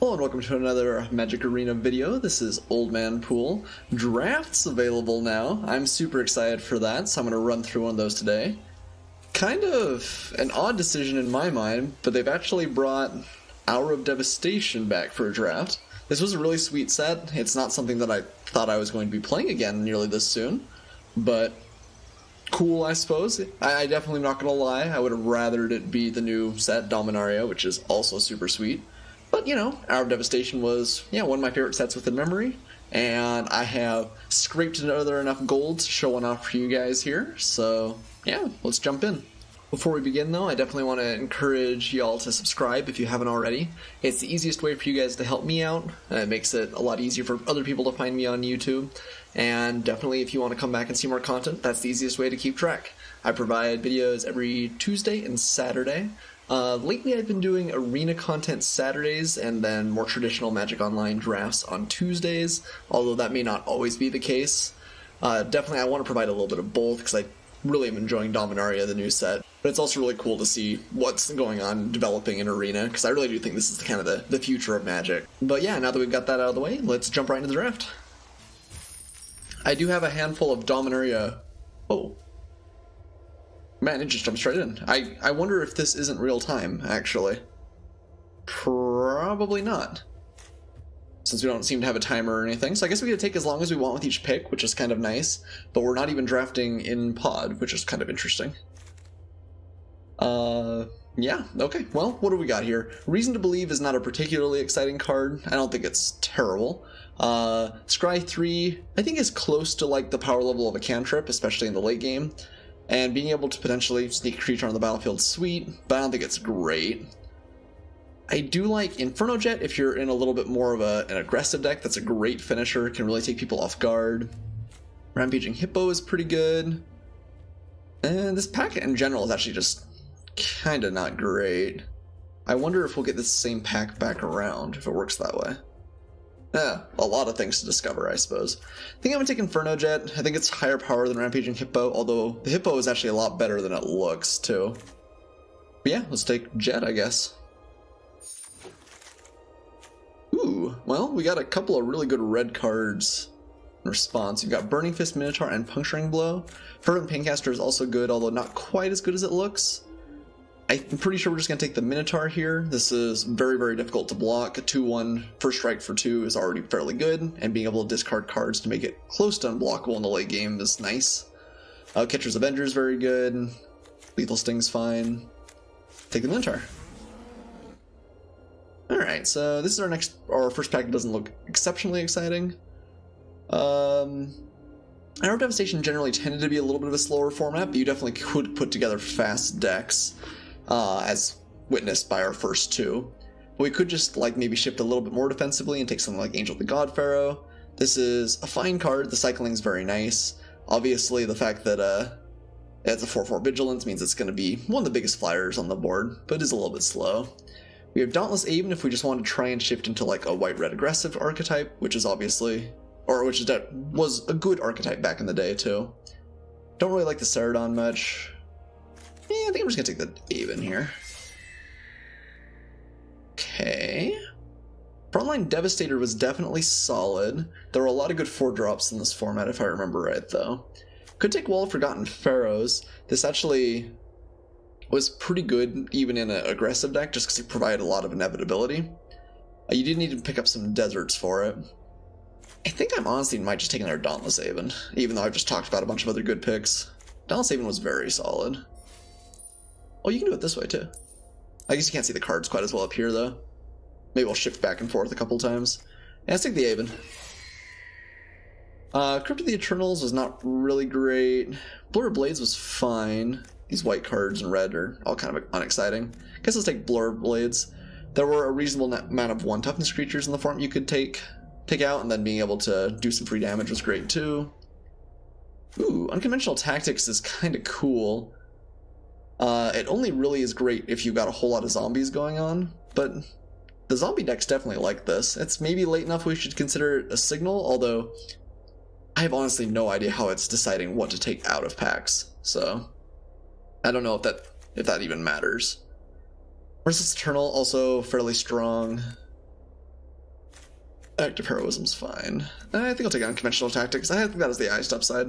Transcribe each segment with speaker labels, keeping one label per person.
Speaker 1: Hello and welcome to another Magic Arena video. This is Old Man Poole. Drafts available now. I'm super excited for that, so I'm going to run through one of those today. Kind of an odd decision in my mind, but they've actually brought Hour of Devastation back for a draft. This was a really sweet set. It's not something that I thought I was going to be playing again nearly this soon, but cool, I suppose. I definitely am not going to lie. I would have rathered it be the new set, Dominaria, which is also super sweet. But, you know, Hour of Devastation was, one of my favorite sets within memory, and I have scraped together enough gold to show one off for you guys here, so, yeah, let's jump in. Before we begin, though, I definitely want to encourage y'all to subscribe if you haven't already. It's the easiest way for you guys to help me out. It makes it a lot easier for other people to find me on YouTube, and definitely if you want to come back and see more content, that's the easiest way to keep track. I provide videos every Tuesday and Saturday. Lately I've been doing arena content Saturdays and then more traditional Magic Online drafts on Tuesdays, although that may not always be the case. Definitely I want to provide a little bit of both because I really am enjoying Dominaria, the new set, but it's also really cool to see what's going on developing in arena because I really do think this is kind of the future of Magic. But yeah, now that we've got that out of the way, let's jump right into the draft. I do have a handful of Dominaria... Oh. Man, it just jumped straight in. I wonder if this isn't real time, actually. Probably not. Since we don't seem to have a timer or anything. So I guess we could take as long as we want with each pick, which is kind of nice. But we're not even drafting in pod, which is kind of interesting. Yeah, okay. Well, what do we got here? Reason to Believe is not a particularly exciting card. I don't think it's terrible. Scry 3, I think is close to like the power level of a cantrip, especially in the late game. And being able to potentially sneak a creature on the battlefield, sweet, but I don't think it's great. I do like Inferno Jet if you're in a little bit more of an aggressive deck. That's a great finisher, can really take people off guard. Rampaging Hippo is pretty good. And this pack in general is actually just kind of not great. I wonder if we'll get this same pack back around, if it works that way. A lot of things to discover, I suppose. I think I'm going to take Inferno Jet. I think it's higher power than Rampaging Hippo, although the Hippo is actually a lot better than it looks, too. But yeah, let's take Jet, I guess. Ooh, well, we got a couple of really good red cards in response. You've got Burning Fist, Minotaur, and Puncturing Blow. Fervent Paincaster is also good, although not quite as good as it looks. I'm pretty sure we're just going to take the Minotaur here. This is very, very difficult to block. A 2-1 first strike for 2 is already fairly good, and being able to discard cards to make it close to unblockable in the late game is nice. Catcher's Avenger is very good. Lethal Sting's fine. Take the Minotaur. Alright, so this is our first pack that doesn't look exceptionally exciting. Hour of Devastation generally tended to be a little bit of a slower format, but you definitely could put together fast decks. As witnessed by our first two. We could just like maybe shift a little bit more defensively and take something like Angel the God Pharaoh. This is a fine card. The cycling's very nice. Obviously the fact that it's a 4/4 vigilance means it's going to be one of the biggest flyers on the board, but it is a little bit slow. We have Dauntless Aven if we just want to try and shift into like a white-red aggressive archetype, which is obviously, or which is was a good archetype back in the day too. Don't really like the Ceradon much. Yeah, I think I'm just gonna take the Aven here. Okay. Frontline Devastator was definitely solid. There were a lot of good 4-drops in this format, if I remember right, though. Could take Wall of Forgotten Pharaohs. This actually was pretty good, even in an aggressive deck, just because it provided a lot of inevitability. You did need to pick up some deserts for it. I think I'm honestly might just take another Dauntless Aven, even though I've just talked about a bunch of other good picks. Dauntless Aven was very solid. Oh, you can do it this way, too. I guess you can't see the cards quite as well up here, though. Maybe we'll shift back and forth a couple times. Yeah, let's take the Aven. Crypt of the Eternals was not really great. Blur of Blades was fine. These white cards in red are all kind of unexciting. Guess let's take Blur of Blades. There were a reasonable amount of 1 toughness creatures in the form you could take out, and then being able to do some free damage was great, too. Ooh, Unconventional Tactics is kind of cool. It only really is great if you've got a whole lot of zombies going on, but the zombie decks definitely like this. It's maybe late enough we should consider it a signal, although I have honestly no idea how it's deciding what to take out of packs, so I don't know if that even matters. Merciless Eternal, also fairly strong. Active Heroism's fine. I think I'll take Unconventional Tactics. I think that is the highest upside.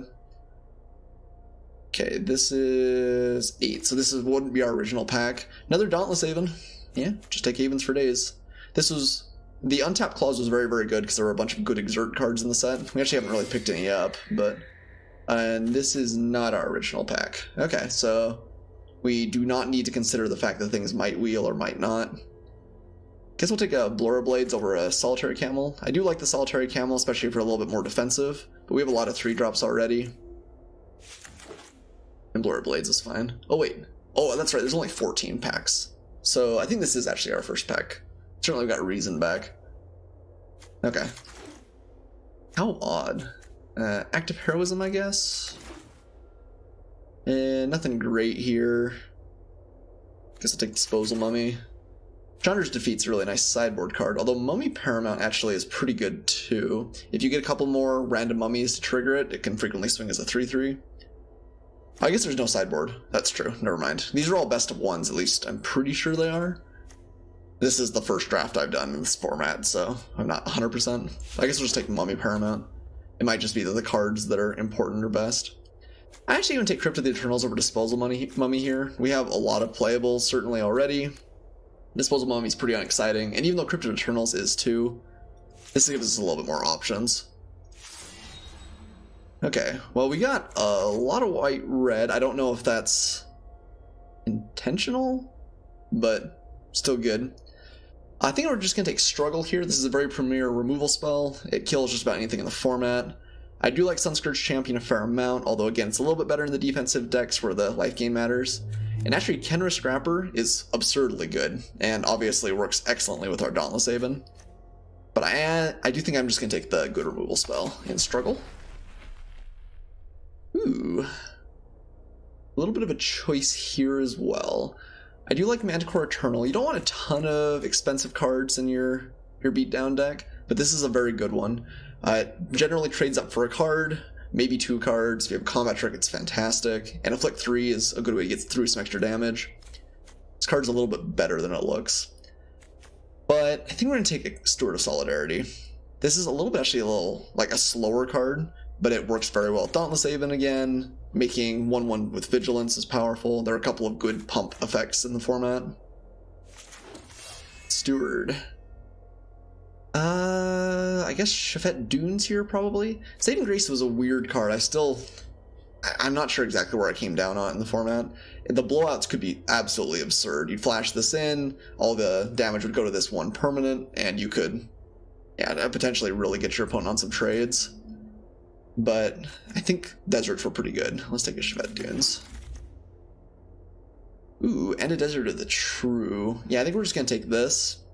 Speaker 1: Okay, this is 8, so wouldn't be our original pack. Another Dauntless Haven. Yeah, just take Havens for days. This was... The untapped clause was very, very good because there were a bunch of good Exert cards in the set. We actually haven't really picked any up, but... And this is not our original pack. Okay, so... We do not need to consider the fact that things might wheel or might not. Guess we'll take a Blur Blades over a Solitary Camel. I do like the Solitary Camel, especially if we're a little bit more defensive, but we have a lot of 3-drops already. And Blur Blades is fine. Oh, wait. Oh, that's right, there's only 14 packs. So I think this is actually our first pack. Certainly we've got Reason back. Okay. How odd. Active Heroism, I guess? Nothing great here. Guess I'll take Disposal Mummy. Chandra's Defeat's a really nice sideboard card, although Mummy Paramount actually is pretty good too. If you get a couple more random mummies to trigger it, it can frequently swing as a 3/3. I guess there's no sideboard. That's true. Never mind. These are all best of ones, at least I'm pretty sure they are. This is the first draft I've done in this format, so I'm not 100%. I guess we'll just take Mummy Paramount. It might just be that the cards that are important are best. I actually even take Crypt of the Eternals over Disposal Mummy here. We have a lot of playables, certainly already. Disposal Mummy is pretty unexciting, and even though Crypt of Eternals is too, this gives us a little bit more options. Okay, well we got a lot of white-red. I don't know if that's intentional, but still good. I think we're just going to take Struggle here. This is a very premier removal spell. It kills just about anything in the format. I do like Sunscourge Champion a fair amount, although again it's a little bit better in the defensive decks where the life gain matters. And actually Kenra Scrapper is absurdly good, and obviously works excellently with our Dauntless Haven. But I do think I'm just going to take the good removal spell in Struggle. Ooh. A little bit of a choice here as well. I do like Manticore Eternal. You don't want a ton of expensive cards in your beatdown deck, but this is a very good one. It generally trades up for a card, maybe 2 cards. If you have a combat trick, it's fantastic. And a Flick 3 is a good way to get through some extra damage. This card's a little bit better than it looks. But I think we're going to take a Steward of Solidarity. This is a little bit actually a little like a slower card, but it works very well. Dauntless Haven again, making 1/1 with Vigilance is powerful. There are a couple of good pump effects in the format. Steward. I guess Chafet Dunes here, probably. Saving Grace was a weird card. I'm not sure exactly where I came down on it in the format. The blowouts could be absolutely absurd. You'd flash this in, all the damage would go to this one permanent, and you could, potentially really get your opponent on some trades. But I think Deserts were pretty good. Let's take a Chafet Dunes. Ooh, and a Desert of the True. Yeah, I think we're just going to take this.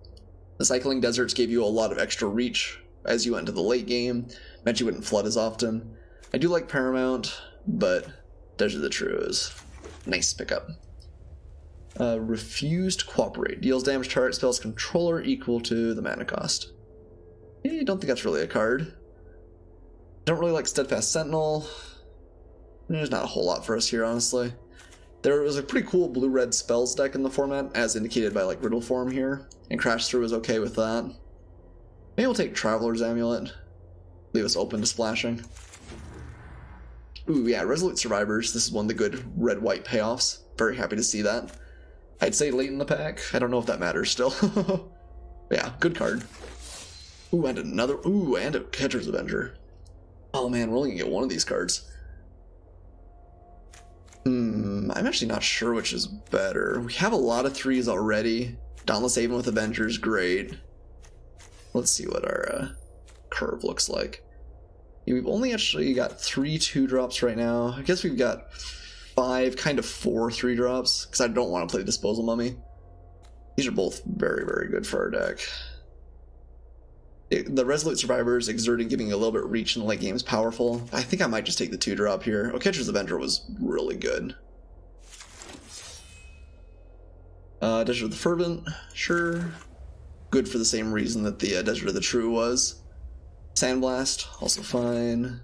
Speaker 1: The Cycling Deserts gave you a lot of extra reach as you went into the late game. Meant you wouldn't flood as often. I do like Paramount, but Desert of the True is nice pickup. Refuse to Cooperate. Deals damage to target spell's controller equal to the mana cost. I don't think that's really a card. Don't really like Steadfast Sentinel. There's not a whole lot for us here, honestly. There was a pretty cool blue-red spells deck in the format, as indicated by like Riddle Form here, and Crash Through is okay with that. Maybe we'll take Traveler's Amulet. Leave us open to splashing. Ooh, yeah, Resolute Survivors. This is one of the good red-white payoffs. Very happy to see that. I'd say late in the pack. I don't know if that matters still. Yeah, good card. Ooh, and another. Ooh, and a Catcher's Avenger. Oh man, we're only gonna get one of these cards. I'm actually not sure which is better. We have a lot of 3s already. Dauntless Haven with Avengers, great. Let's see what our curve looks like. Yeah, we've only actually got 3 2-drops right now. I guess we've got 5, kind of 4 3-drops, because I don't want to play Disposal Mummy. These are both very, very good for our deck. The Resolute Survivors exerting, giving you a little bit of reach in the late game is powerful. I think I might just take the 2-drop here. Oh, Catcher's Avenger was really good. Desert of the Fervent, sure. Good for the same reason that the Desert of the True was. Sandblast, also fine.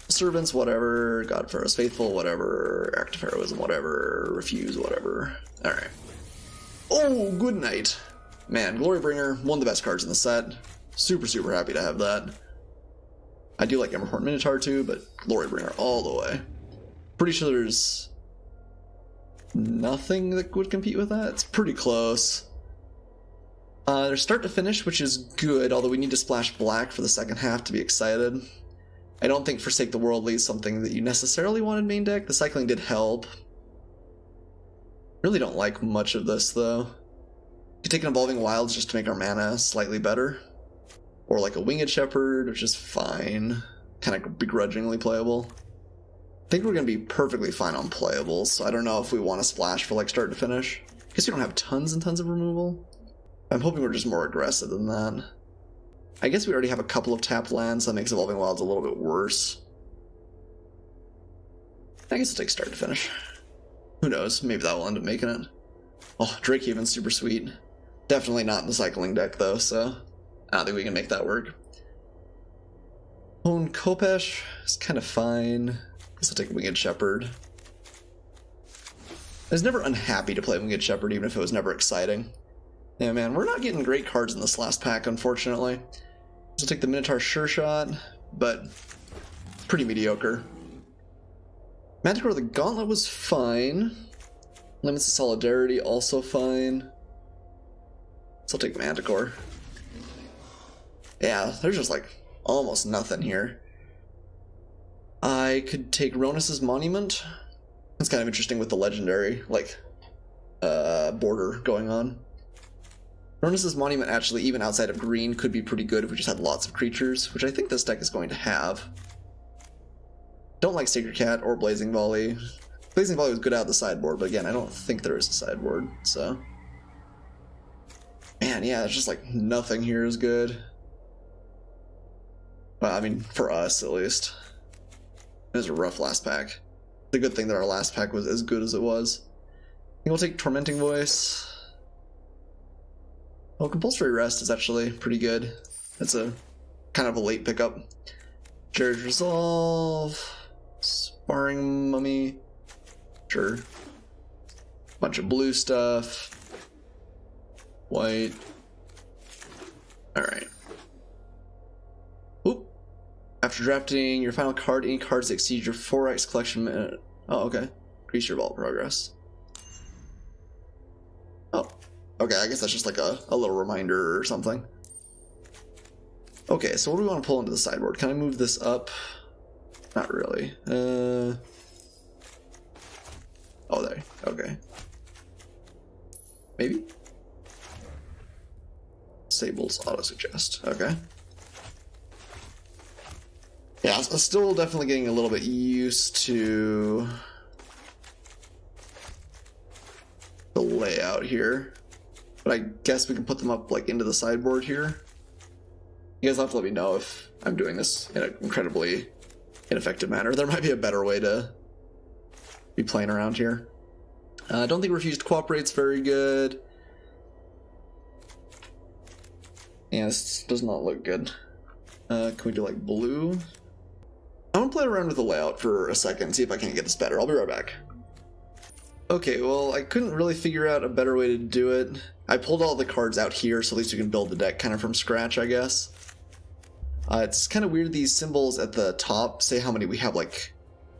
Speaker 1: Servants, whatever. God Pharaoh's Faithful, whatever. Active Heroism, whatever. Refuse, whatever. Alright. Oh, good night. Man, Glorybringer, one of the best cards in the set. Super happy to have that. I do like Emberhorn Minotaur too, but Glorybringer all the way. Pretty sure there's nothing that would compete with that. It's pretty close. There's start to finish, which is good, although we need to splash black for the second half to be excited. I don't think Forsake the Worldly is something that you necessarily wanted main deck. The cycling did help. Really don't like much of this, though. You could take an Evolving Wilds just to make our mana slightly better. Or like a Winged Shepherd, which is fine. Kind of begrudgingly playable. I think we're going to be perfectly fine on playables, so I don't know if we want to splash for like start to finish. I guess we don't have tons and tons of removal. I'm hoping we're just more aggressive than that. I guess we already have a couple of tapped lands, so that makes Evolving Wilds a little bit worse. I guess we'll take start to finish. Who knows, maybe that will end up making it. Oh, Drakehaven's super sweet. Definitely not in the cycling deck though, so I don't think we can make that work. Own Kopesh is kind of fine. I guess I'll take Winged Shepherd. I was never unhappy to play Winged Shepherd, even if it was never exciting. Yeah, man, we're not getting great cards in this last pack, unfortunately. So I'll take the Minotaur Sure Shot, but pretty mediocre. Manticore the Gauntlet was fine. Limits of Solidarity also fine. So I'll take Manticore. Yeah, there's just like almost nothing here. I could take Ronus's Monument. It's kind of interesting with the legendary, like, border going on. Ronus's Monument actually, even outside of green, could be pretty good if we just had lots of creatures, which I think this deck is going to have. Don't like Sacred Cat or Blazing Volley. Blazing Volley was good out of the sideboard, but again, I don't think there is a sideboard, so... Man, yeah, it's just like nothing here is good. Well, I mean, for us, at least. It was a rough last pack. The good thing that our last pack was as good as it was. I think we'll take Tormenting Voice. Well, Compulsory Rest is actually pretty good. It's a kind of a late pickup. Jared's Resolve. Sparring Mummy. Sure. Bunch of blue stuff. White. Alright. Oop. After drafting your final card, any cards that exceed your 4x collection... Oh, okay. Increase your vault progress. Oh. Okay, I guess that's just like a little reminder or something. Okay, so what do we want to pull into the sideboard? Can I move this up? Not really. Oh, there. Okay. Maybe? Sable's auto-suggest. Okay. Yeah, I'm still definitely getting a little bit used to the layout here. But I guess we can put them up like into the sideboard here. You guys have to let me know if I'm doing this in an incredibly ineffective manner. There might be a better way to be playing around here. I don't think Refused Cooperate's very good. Yeah, this does not look good. Can we do like blue? I'm gonna play around with the layout for a second, see if I can get this better. I'll be right back. Okay, well, I couldn't really figure out a better way to do it. I pulled all the cards out here, so at least we can build the deck kind of from scratch, I guess. It's kind of weird these symbols at the top say how many we have, like,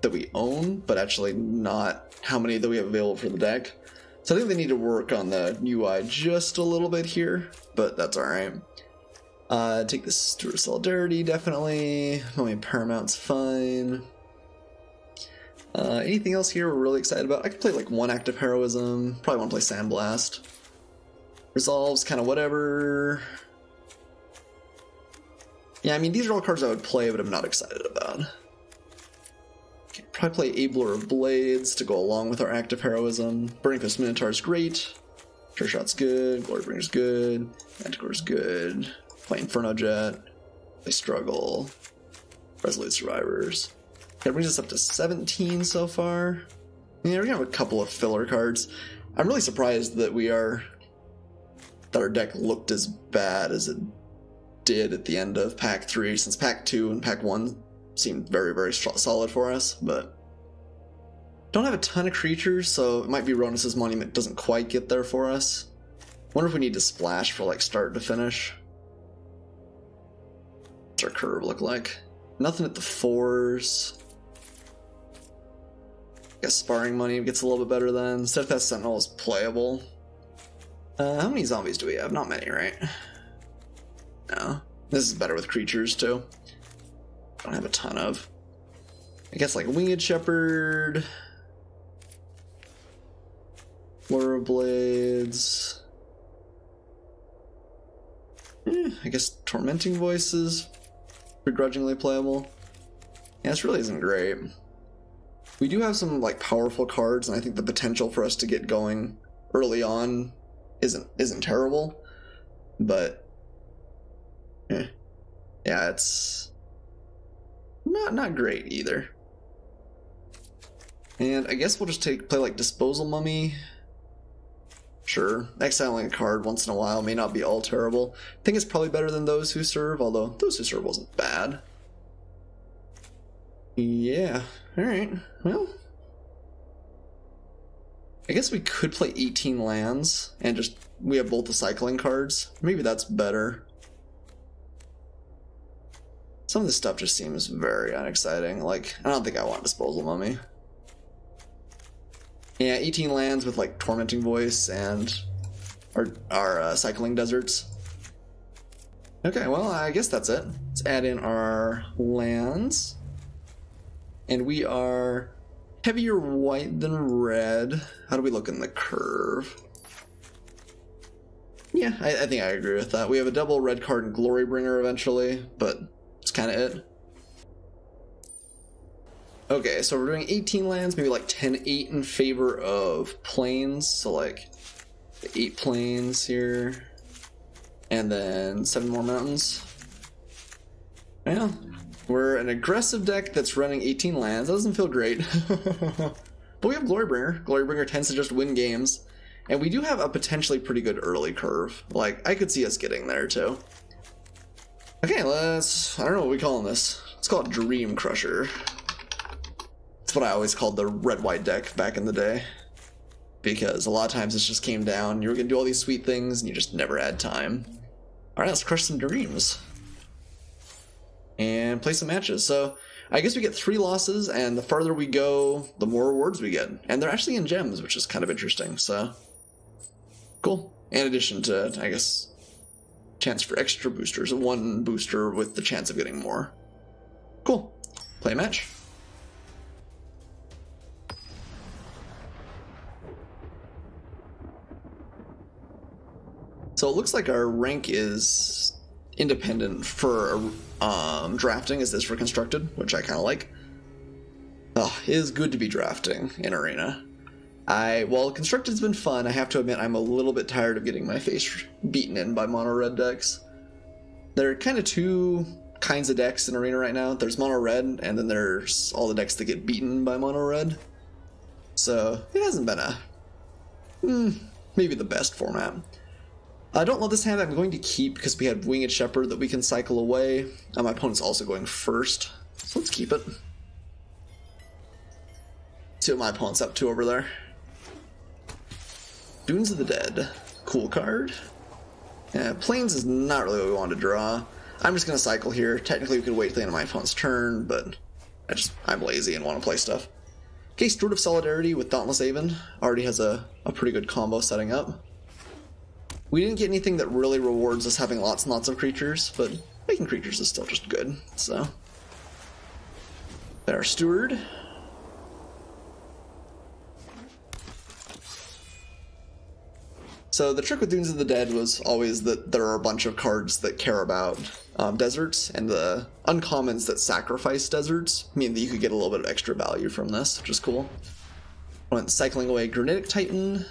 Speaker 1: that we own, but actually not how many that we have available for the deck. So I think they need to work on the UI just a little bit here, but that's alright. Take this Steward of Solidarity, definitely. Mummy Paramount's fine. Anything else here we're really excited about? I could play like one Act of Heroism. Probably want to play Sandblast. Resolves, kind of whatever. Yeah, I mean, these are all cards I would play, but I'm not excited about. Okay, probably play Abler of Blades to go along with our Act of Heroism. Burning Fist Minotaur's great. Sure Shot's good. Glorybringer's good. Manticore's good. Play Inferno Jet. Play Struggle. Resolute Survivors. That brings us up to 17 so far. Yeah, we're gonna have a couple of filler cards. I'm really surprised that our deck looked as bad as it did at the end of Pack 3, since Pack 2 and Pack 1 seemed very, very solid for us, but don't have a ton of creatures, so it might be Ronus's Monument doesn't quite get there for us. Wonder if we need to splash for like start to finish. our curve look like? Nothing at the 4s. I guess sparring money gets a little bit better then. Steadfast Sentinel is playable. How many zombies do we have? Not many, right? No. This is better with creatures too. Don't have a ton of. I guess like Winged Shepherd, Laura Blades. I guess Tormenting Voices, begrudgingly playable. Yeah, this really isn't great. We do have some like powerful cards, and I think the potential for us to get going early on isn't terrible, but yeah, it's not great either. And I guess we'll just play like Disposal Mummy. Sure, exiling a card once in a while may not be all terrible. I think it's probably better than Those Who Serve, although Those Who Serve wasn't bad. Yeah, alright, well. I guess we could play 18 lands, and we have both the cycling cards. Maybe that's better. Some of this stuff just seems very unexciting. Like, I don't think I want Disposal Mummy. Yeah, 18 lands with like Tormenting Voice and our cycling deserts. Okay, well, I guess that's it. Let's add in our lands. And we are heavier white than red. How do we look in the curve? Yeah, I think I agree with that. We have a double red card in Glorybringer eventually, but that's kind of it. Okay, so we're doing 18 lands, maybe like 10-8 in favor of plains. So like 8 plains here, and then 7 more mountains. Yeah, we're an aggressive deck that's running 18 lands. That doesn't feel great. But we have Glorybringer. Glorybringer tends to just win games. And we do have a potentially pretty good early curve. Like, I could see us getting there too. Okay, I don't know what we call this. Let's call it Dream Crusher. That's what I always called the red-white deck back in the day. Because a lot of times it just came down, you were going to do all these sweet things, and you just never had time. Alright, let's crush some dreams. And play some matches. So, I guess we get 3 losses, and the farther we go, the more rewards we get. And they're actually in gems, which is kind of interesting, so... Cool. In addition to, I guess, chance for extra boosters. 1 booster with the chance of getting more. Cool. Play a match. So it looks like our rank is independent for drafting as this for constructed, which I kind of like. Oh, it is good to be drafting in Arena. While constructed's been fun, I have to admit I'm a little bit tired of getting my face beaten in by mono red decks. There are kind of 2 kinds of decks in Arena right now. There's mono red, and then there's all the decks that get beaten by mono red. So it hasn't been maybe the best format. I don't love this hand. I'm going to keep because we had Winged Shepherd that we can cycle away. My opponent's also going first, so let's keep it. See what my opponent's up to over there. Dunes of the Dead. Cool card. Yeah, Plains is not really what we want to draw. I'm just going to cycle here. Technically we could wait till the end of my opponent's turn, but I'm lazy and want to play stuff. Okay, Steward of Solidarity with Dauntless Aven. Already has a pretty good combo setting up. We didn't get anything that really rewards us having lots and lots of creatures, but making creatures is still just good, so. Then our Steward. So the trick with Dunes of the Dead was always that there are a bunch of cards that care about deserts, and the uncommons that sacrifice deserts mean that you could get a little bit of extra value from this, which is cool. Went cycling away Granitic Titan.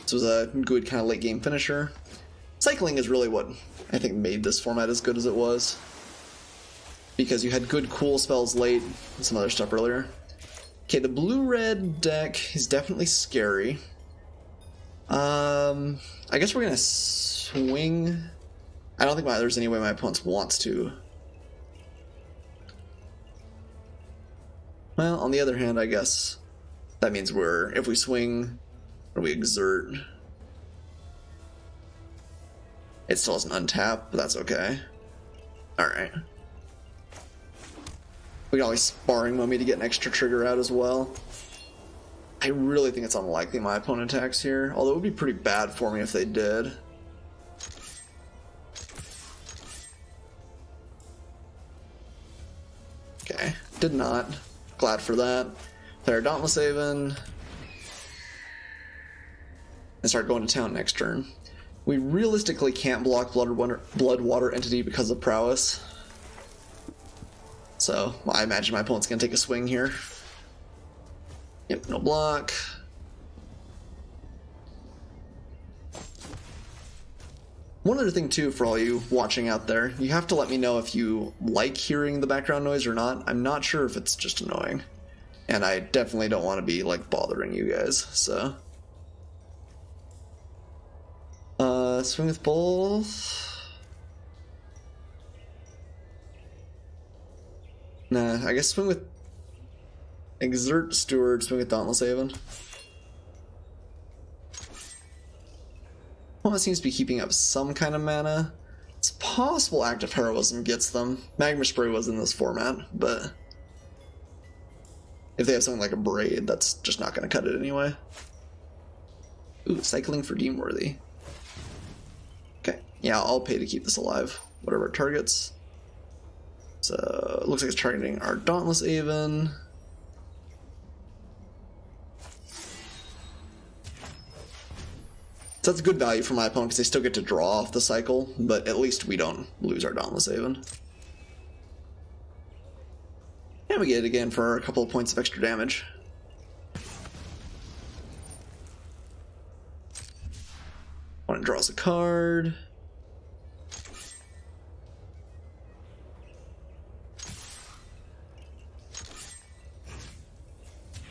Speaker 1: This was a good kind of late game finisher. Cycling is really what I think made this format as good as it was, because you had good cool spells late and some other stuff earlier. Okay, the blue-red deck is definitely scary. I guess we're gonna swing. I don't think there's any way my opponent wants to. Well, on the other hand, I guess that means if we swing or we exert, it still doesn't untap, but that's okay. Alright. We can always Sparring Mummy to get an extra trigger out as well. I really think it's unlikely my opponent attacks here, although it would be pretty bad for me if they did. Okay, did not. Glad for that. Play our Dauntless Haven. And start going to town next turn. We realistically can't block Bloodwater Entity because of prowess. So, I imagine my opponent's going to take a swing here. Yep, no block. One other thing too, for all you watching out there, you have to let me know if you like hearing the background noise or not. I'm not sure if it's just annoying. And I definitely don't want to be, like, bothering you guys, so... swing with both. Nah, I guess swing with Exert Steward, swing with Dauntless Haven. Well, it seems to be keeping up some kind of mana. It's possible Active Heroism gets them. Magma Spray was in this format, but if they have something like a Braid, that's just not going to cut it anyway. Ooh, Cycling for Deemworthy. Okay, yeah, I'll pay to keep this alive. Whatever it targets. So, it looks like it's targeting our Dauntless Haven. So that's good value for my opponent because they still get to draw off the cycle, but at least we don't lose our Dauntless Haven. And we get it again for a couple of points of extra damage. Opponent draws a card.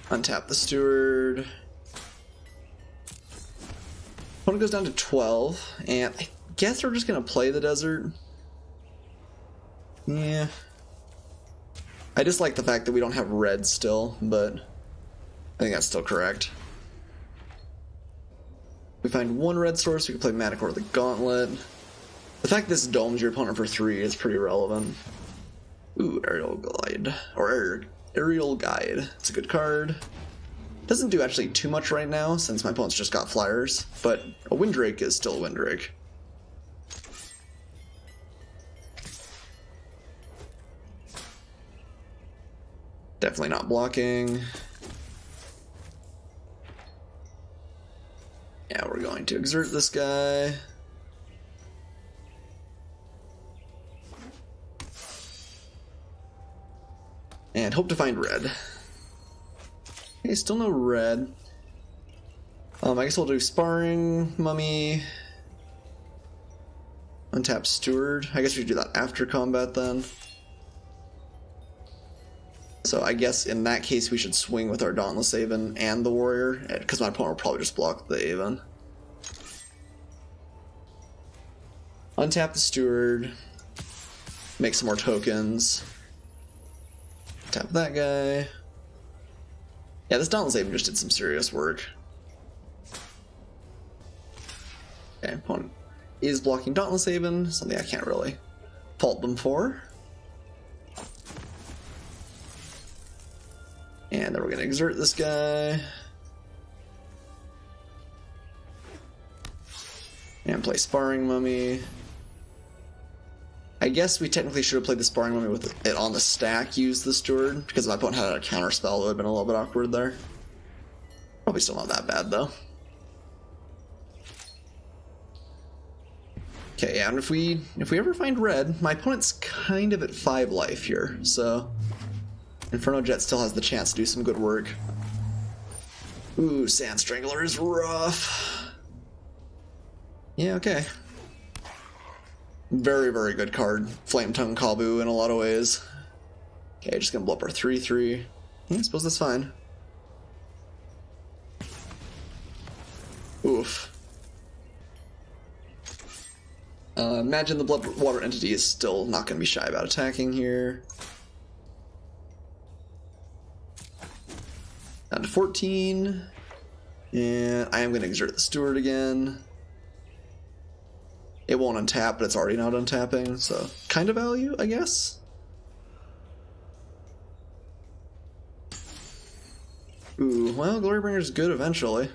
Speaker 1: Untap the Steward. Opponent goes down to 12, and I guess we're just going to play the Desert. Yeah. I just like the fact that we don't have red still, but I think that's still correct. We find one red source, we can play Manticore the Gauntlet. The fact this domes your opponent for 3 is pretty relevant. Ooh, Aerial Glide. Or Aerial Guide. It's a good card. Doesn't do actually too much right now, since my opponent's just got flyers, but a Windrake is still a Windrake. Definitely not blocking. Yeah, we're going to exert this guy. And hope to find red. Okay, still no red. I guess we'll do Sparring Mummy. Untap Steward. I guess we could do that after combat then. So I guess in that case we should swing with our Dauntless Haven and the Warrior, because my opponent will probably just block the Haven. Untap the Steward. Make some more tokens. Tap that guy. Yeah, this Dauntless Haven just did some serious work. Okay, opponent is blocking Dauntless Haven, something I can't really fault them for. And then we're going to exert this guy. And play Sparring Mummy. I guess we technically should have played the Sparring Mummy with it on the stack, use the Steward, because if my opponent had a counter spell, it would have been a little bit awkward there. Probably still not that bad, though. Okay, yeah, and if we ever find red, my opponent's kind of at 5 life here, so Inferno Jet still has the chance to do some good work. Ooh, Sand Strangler is rough. Yeah, okay. Very, very good card. Flame Tongue Kabu in a lot of ways. Okay, just gonna blow up our 3/3. Yeah, I suppose that's fine. Oof. Imagine the Bloodwater Entity is still not gonna be shy about attacking here. Down to 14. And I am gonna exert the Steward again. It won't untap, but it's already not untapping, so kind of value, I guess. Ooh, well, Glorybringer's good eventually.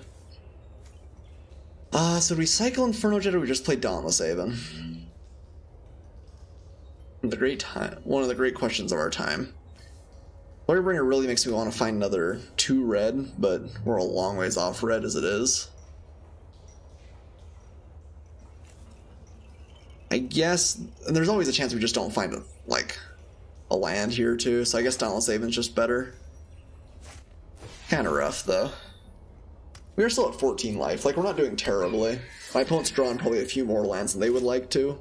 Speaker 1: So do we cycle Inferno Jet or we just play Dauntless Haven? One of the great questions of our time. Glorybringer really makes me want to find another 2 red, but we're a long ways off red as it is. I guess, and there's always a chance we just don't find a land here too, so I guess Dauntless Haven's just better. Kinda rough though. We are still at 14 life, like we're not doing terribly. My opponent's drawn probably a few more lands than they would like to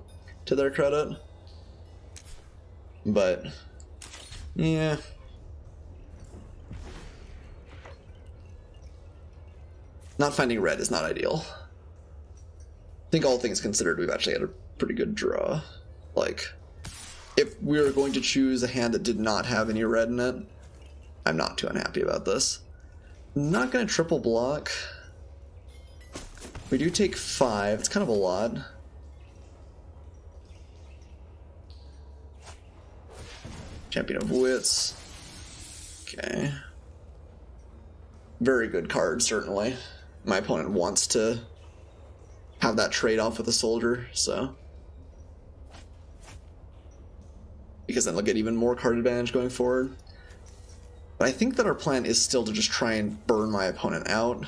Speaker 1: their credit. But, yeah. Not finding red is not ideal. I think all things considered, we've actually had a pretty good draw. Like, if we were going to choose a hand that did not have any red in it, I'm not too unhappy about this. Not going to triple block. We do take 5. It's kind of a lot. Champion of Wits. Okay. Very good card, certainly. My opponent wants to have that trade-off with a soldier, so. Because then they'll get even more card advantage going forward. But I think that our plan is still to just try and burn my opponent out.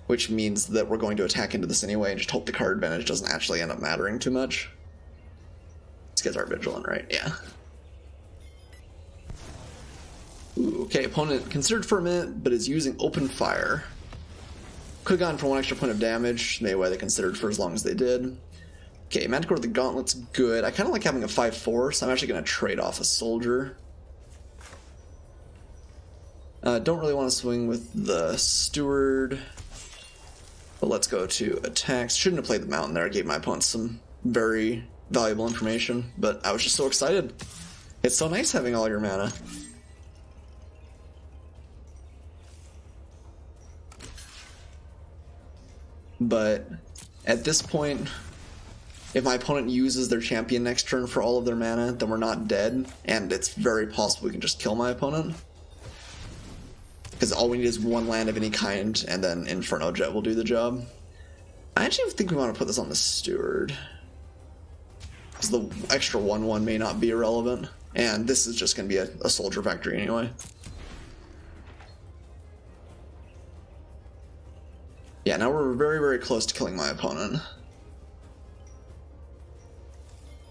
Speaker 1: Which means that we're going to attack into this anyway and just hope the card advantage doesn't actually end up mattering too much. These guys are vigilant, right? Yeah. Ooh, okay, opponent considered for a minute, but is using open fire. Could've gone for 1 extra point of damage, maybe why they considered for as long as they did. Okay, Manticore with the Gauntlet's good. I kinda like having a 5/4, so I'm actually gonna trade off a soldier. Don't really want to swing with the Steward. But let's go to attacks. Shouldn't have played the Mountain there. I gave my opponent some very valuable information, but I was just so excited. It's so nice having all your mana. But at this point, if my opponent uses their champion next turn for all of their mana, then we're not dead, and it's very possible we can just kill my opponent. Because all we need is 1 land of any kind, and then Inferno Jet will do the job. I actually think we want to put this on the Steward. Because the extra 1/1 may not be irrelevant. And this is just going to be a soldier factory anyway. Yeah, now we're very, very close to killing my opponent.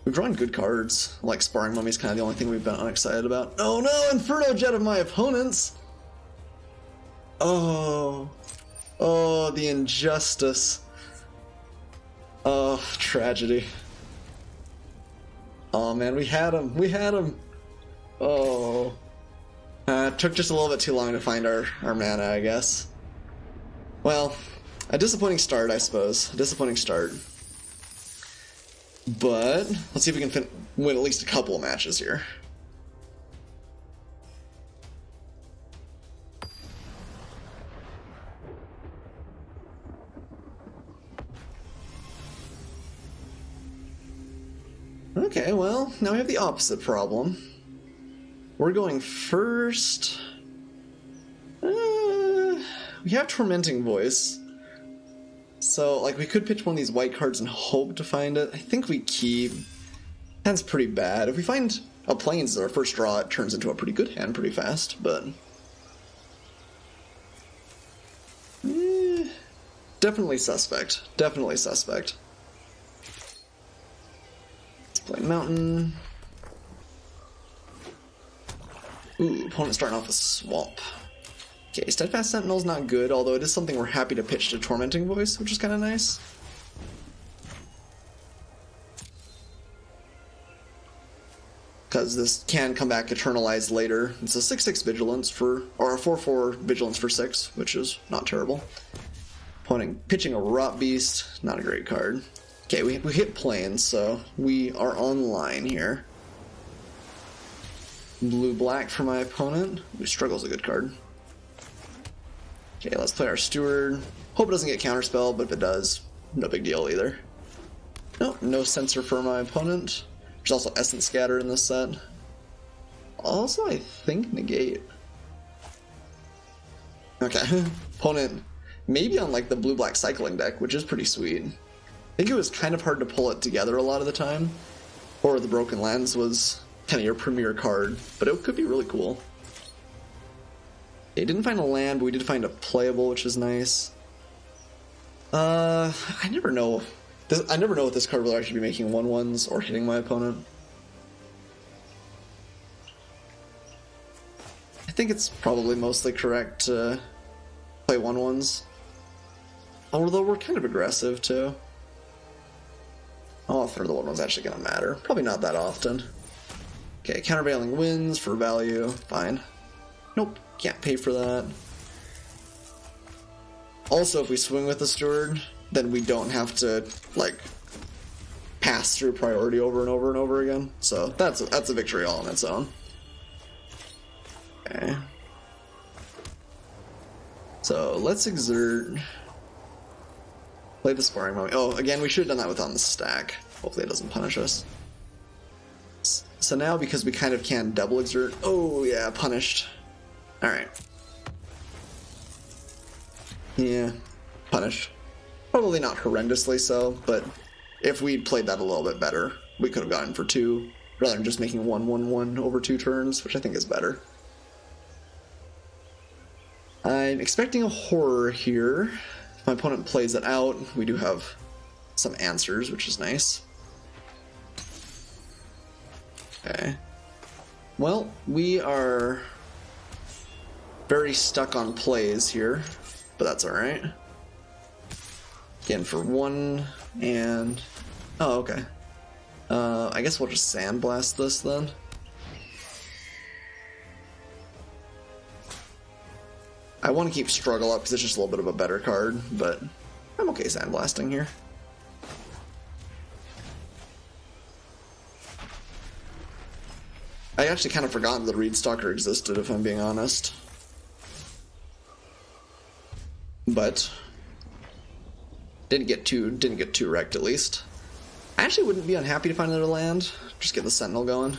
Speaker 1: We've drawn good cards. Like Sparring Mummy's kind of the only thing we've been unexcited about. Oh no, Inferno Jet of my opponent's! Oh, the injustice. Oh, tragedy. Oh man, we had him. Oh. It took just a little bit too long to find our mana, I guess. Well, a disappointing start, I suppose. A disappointing start. But, let's see if we can win at least a couple of matches here. Okay, well, now we have the opposite problem. We're going first. We have Tormenting Voice. So, like, we could pitch one of these white cards and hope to find it. I think we keep. Hand's pretty bad. If we find a Plains as our first draw, it turns into a pretty good hand pretty fast, but. Definitely suspect. Definitely suspect. Play Mountain. Ooh, opponent starting off with Swamp. Okay, Steadfast Sentinel's not good, although it is something we're happy to pitch to Tormenting Voice, which is kind of nice. Because this can come back eternalized later. It's a 6/6 Vigilance for, or a 4/4 Vigilance for 6, which is not terrible. Opponent pitching a Rot Beast, not a great card. Okay, we hit Plains, so we are online here. Blue-black for my opponent. Ooh, Struggle's a good card. Okay, let's play our Steward. Hope it doesn't get Counterspell, but if it does, no big deal either. Nope, no Censor for my opponent. There's also Essence Scatter in this set. Also, I think Negate. Okay. Opponent maybe on like the blue-black cycling deck, which is pretty sweet. I think it was kind of hard to pull it together a lot of the time. Or the Broken Lands was kind of your premier card, but it could be really cool. It didn't find a land, but we did find a playable, which is nice. I never know. I never know if this card will actually be making 1/1s or hitting my opponent. I think it's probably mostly correct to play 1/1s. Although we're kind of aggressive too. Oh, if the 1/1's actually going to matter. Probably not that often. Okay, countervailing winds for value. Fine. Nope, can't pay for that. Also, if we swing with the Steward, then we don't have to, like, pass through priority over and over and over again. So that's a victory all on its own. Okay. So let's exert. Play the sparring moment. Oh, again, we should have done that with on the stack. Hopefully it doesn't punish us. So now, because we kind of can double exert. Oh, yeah, punished. Alright. Yeah, punished. Probably not horrendously so, but if we'd played that a little bit better, we could have gotten for 2, rather than just making 1/1/1 over 2 turns, which I think is better. I'm expecting a horror here. If my opponent plays it out, we do have some answers, which is nice. Okay. Well, we are very stuck on plays here, but that's alright. Again, for 1 and... Oh, okay. I guess we'll just Sandblast this then. I want to keep Struggle up because it's just a little bit of a better card, but I'm okay Sandblasting here. I actually kind of forgotten that Reedstalker existed, if I'm being honest. But didn't get too wrecked at least. I actually wouldn't be unhappy to find another land. Just get the Sentinel going.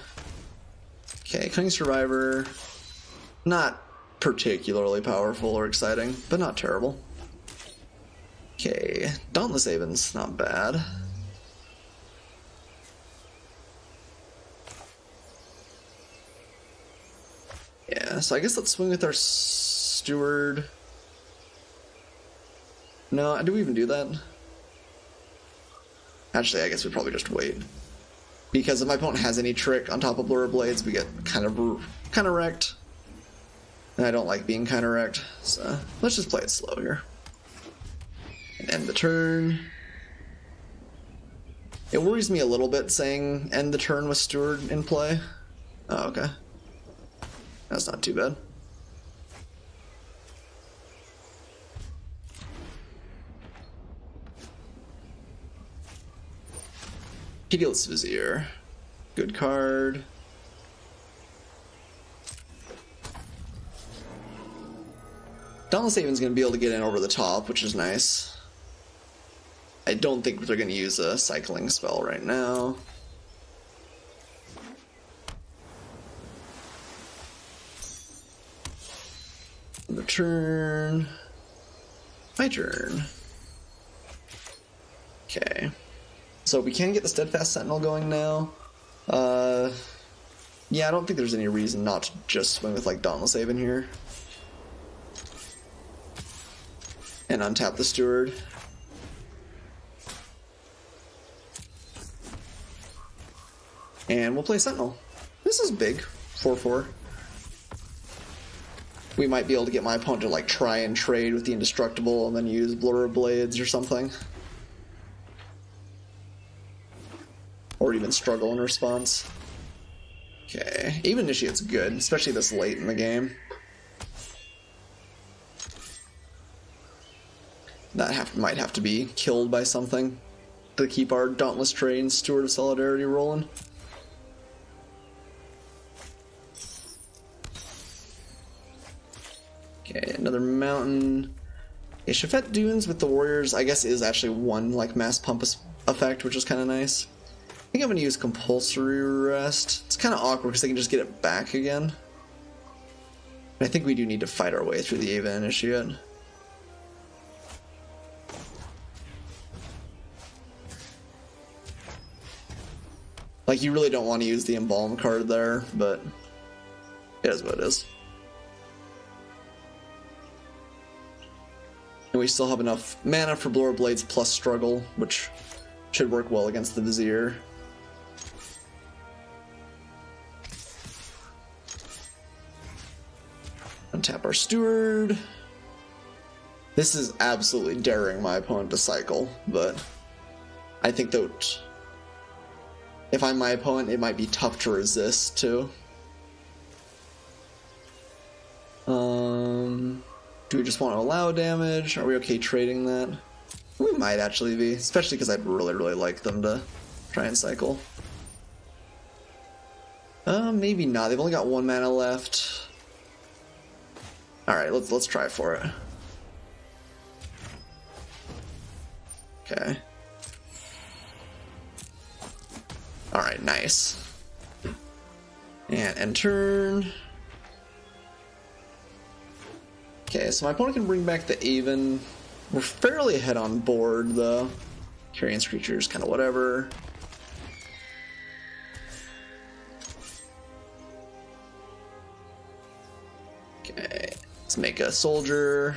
Speaker 1: Okay, Cunning Survivor. Not particularly powerful or exciting, but not terrible. Okay, Dauntless Haven's not bad. Yeah, so I guess let's swing with our Steward. No, do we even do that? Actually, I guess we probably just wait. Because if my opponent has any trick on top of Blur Blades, we get kind of wrecked. And I don't like being kind of wrecked, so let's just play it slow here. And end the turn. It worries me a little bit saying end the turn with Steward in play. Oh, okay. That's not too bad. Hideous Vizier. Good card. Dauntless Haven's going to be able to get in over the top, which is nice. I don't think they're going to use a cycling spell right now. The turn. My turn. Okay. So we can get the Steadfast Sentinel going now. Yeah, I don't think there's any reason not to just swing with like Dauntless Haven here. And untap the Steward. And we'll play Sentinel. This is big. 4/4. We might be able to get my opponent to like try and trade with the Indestructible and then use Blur Blades or something. Or even struggle in response. Okay, even Initiate's good, especially this late in the game. That might have to be killed by something to keep our Dauntless Train Steward of Solidarity rolling. Okay, another mountain. Okay, Shafet Dunes with the Warriors, I guess, is actually one like mass pump effect, which is kind of nice. I think I'm going to use Compulsory Rest. It's kind of awkward because they can just get it back again. I think we do need to fight our way through the Ava Initiate. Like, you really don't want to use the Embalm card there, but it is what it is. And we still have enough mana for Blower Blades plus Struggle, which should work well against the Vizier. Untap our Steward. This is absolutely daring my opponent to cycle, but I think that if I'm my opponent, it might be tough to resist, too. Do we just want to allow damage? Are we okay trading that? We might actually be, especially because I'd really, really like them to try and cycle. Maybe not. They've only got 1 mana left. Alright, let's try for it. Okay. Alright, nice. And end turn. Okay, so my opponent can bring back the Aven. We're fairly ahead on board, though. Carrion Screechers, kind of whatever. Okay, let's make a soldier.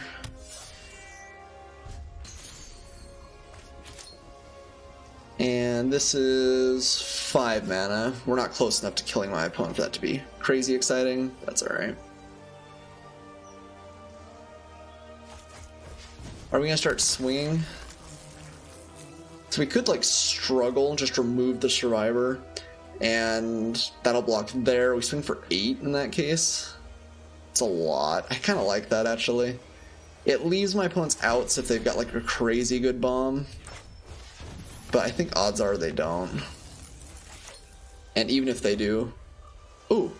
Speaker 1: And this is 5 mana. We're not close enough to killing my opponent for that to be crazy exciting. That's alright. Are we gonna start swinging? So we could, like, struggle, just remove the Survivor, and that'll block there. We swing for 8 in that case. It's a lot. I kind of like that, actually. It leaves my opponent's outs if they've got, like, a crazy good bomb. But I think odds are they don't. And even if they do... Ooh.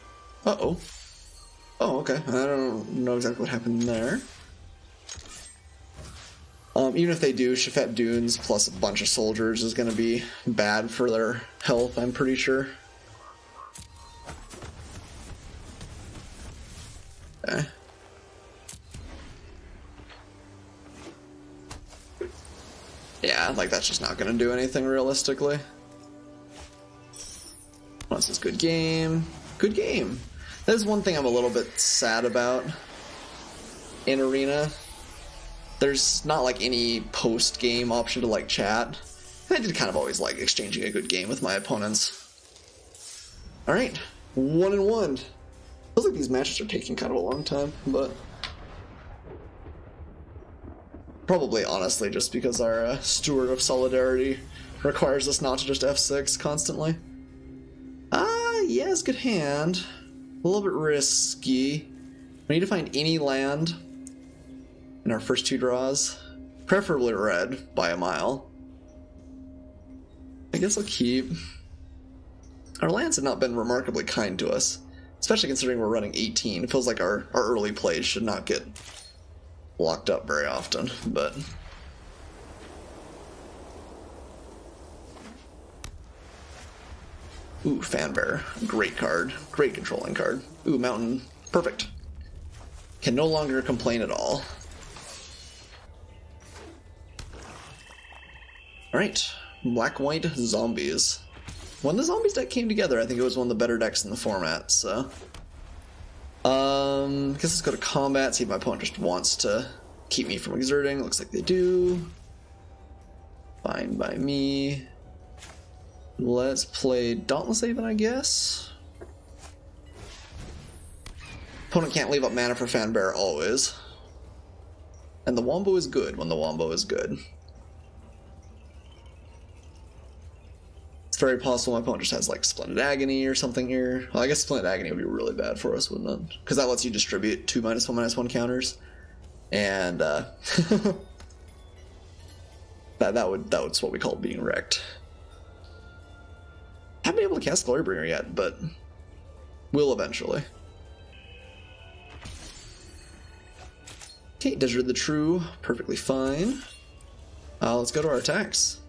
Speaker 1: Uh-oh. Oh, okay. I don't know exactly what happened there. Even if they do, Shafet Dunes plus a bunch of soldiers is going to be bad for their health, I'm pretty sure. Okay. Yeah, like, that's just not going to do anything realistically. Unless it's good game. Good game. That is one thing I'm a little bit sad about in Arena. There's not, like, any post-game option to, like, chat. I did kind of always like exchanging a good game with my opponents. Alright, 1-1. Feels like these matches are taking kind of a long time, but... probably, honestly, just because our Steward of Solidarity requires us not to just F6 constantly. Yes, good hand. A little bit risky. We need to find any land in our first 2 draws. Preferably red, by a mile. I guess I'll keep. Our lands have not been remarkably kind to us, especially considering we're running 18. It feels like our early plays should not get locked up very often, but... Ooh, Fanbear. Great card. Great controlling card. Ooh, Mountain. Perfect. Can no longer complain at all. Alright. Black-white zombies. When the zombies deck came together, I think it was one of the better decks in the format, so... guess let's go to combat, see if my opponent just wants to keep me from exerting. Looks like they do. Fine by me. Let's play Dauntless Haven, I guess. Opponent can't leave up mana for Fanbear always. And the Wombo is good when the Wombo is good. It's very possible my opponent just has like Splendid Agony or something here. Well, I guess Splendid Agony would be really bad for us, wouldn't it? Because that lets you distribute 2 -1/-1 counters. And that's what we call being wrecked. Haven't been able to cast Glorybringer yet, but will eventually. Okay, Desert of the True, perfectly fine. Let's go to our attacks.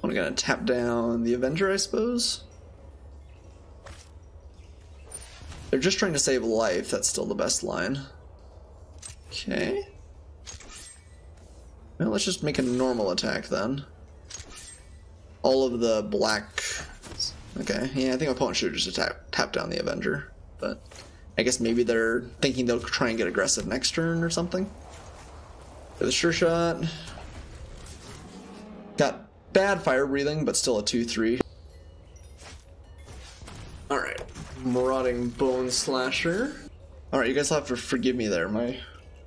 Speaker 1: I'm gonna tap down the Avenger, I suppose. they're just trying to save life, that's still the best line. Okay. Well, let's just make a normal attack then. All of the black... Okay, yeah, I think my opponent should have just tap down the Avenger. But I guess maybe they're thinking they'll try and get aggressive next turn or something. For the sure shot. Got bad fire breathing, but still a 2-3. Alright, Marauding Bone Slasher. Alright, you guys will have to forgive me there. My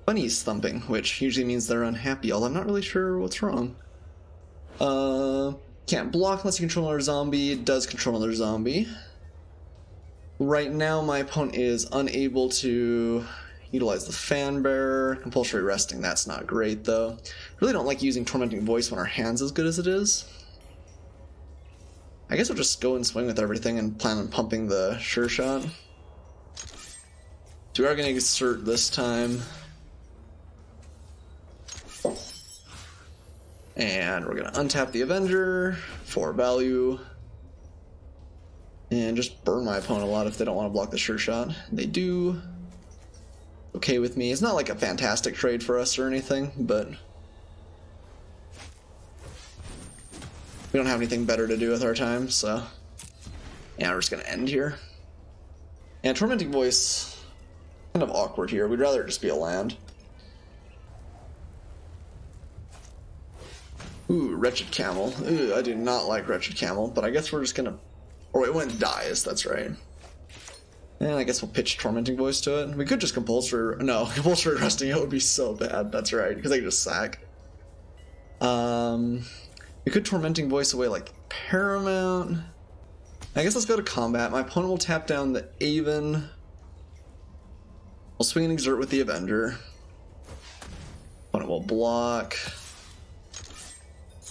Speaker 1: bunny's thumping, which usually means they're unhappy, although I'm not really sure what's wrong. Can't block unless you control another zombie. It does control another zombie. Right now, my opponent is unable to utilize the Fan Bearer. Compulsory resting, that's not great, though. Really don't like using Tormenting Voice when our hand's as good as it is. I guess we'll just go and swing with everything and plan on pumping the sure shot. So we are going to exert this time. And we're going to untap the Avenger for value. And just burn my opponent a lot if they don't want to block the sure shot. They do. Okay with me. It's not like a fantastic trade for us or anything, but we don't have anything better to do with our time, so yeah, we're just going to end here. And Tormenting Voice, kind of awkward here. We'd rather it just be a land. Ooh, Wretched Camel. Ooh, I do not like Wretched Camel, but I guess we're just gonna... Or it went dies, that's right. And I guess we'll pitch Tormenting Voice to it. We could just Compulsory... No, Compulsory Resting, it would be so bad, that's right, because they could just sack. We could Tormenting Voice away like Paramount. I guess let's go to combat. My opponent will tap down the Aven. We'll swing and exert with the Avenger. Opponent will block.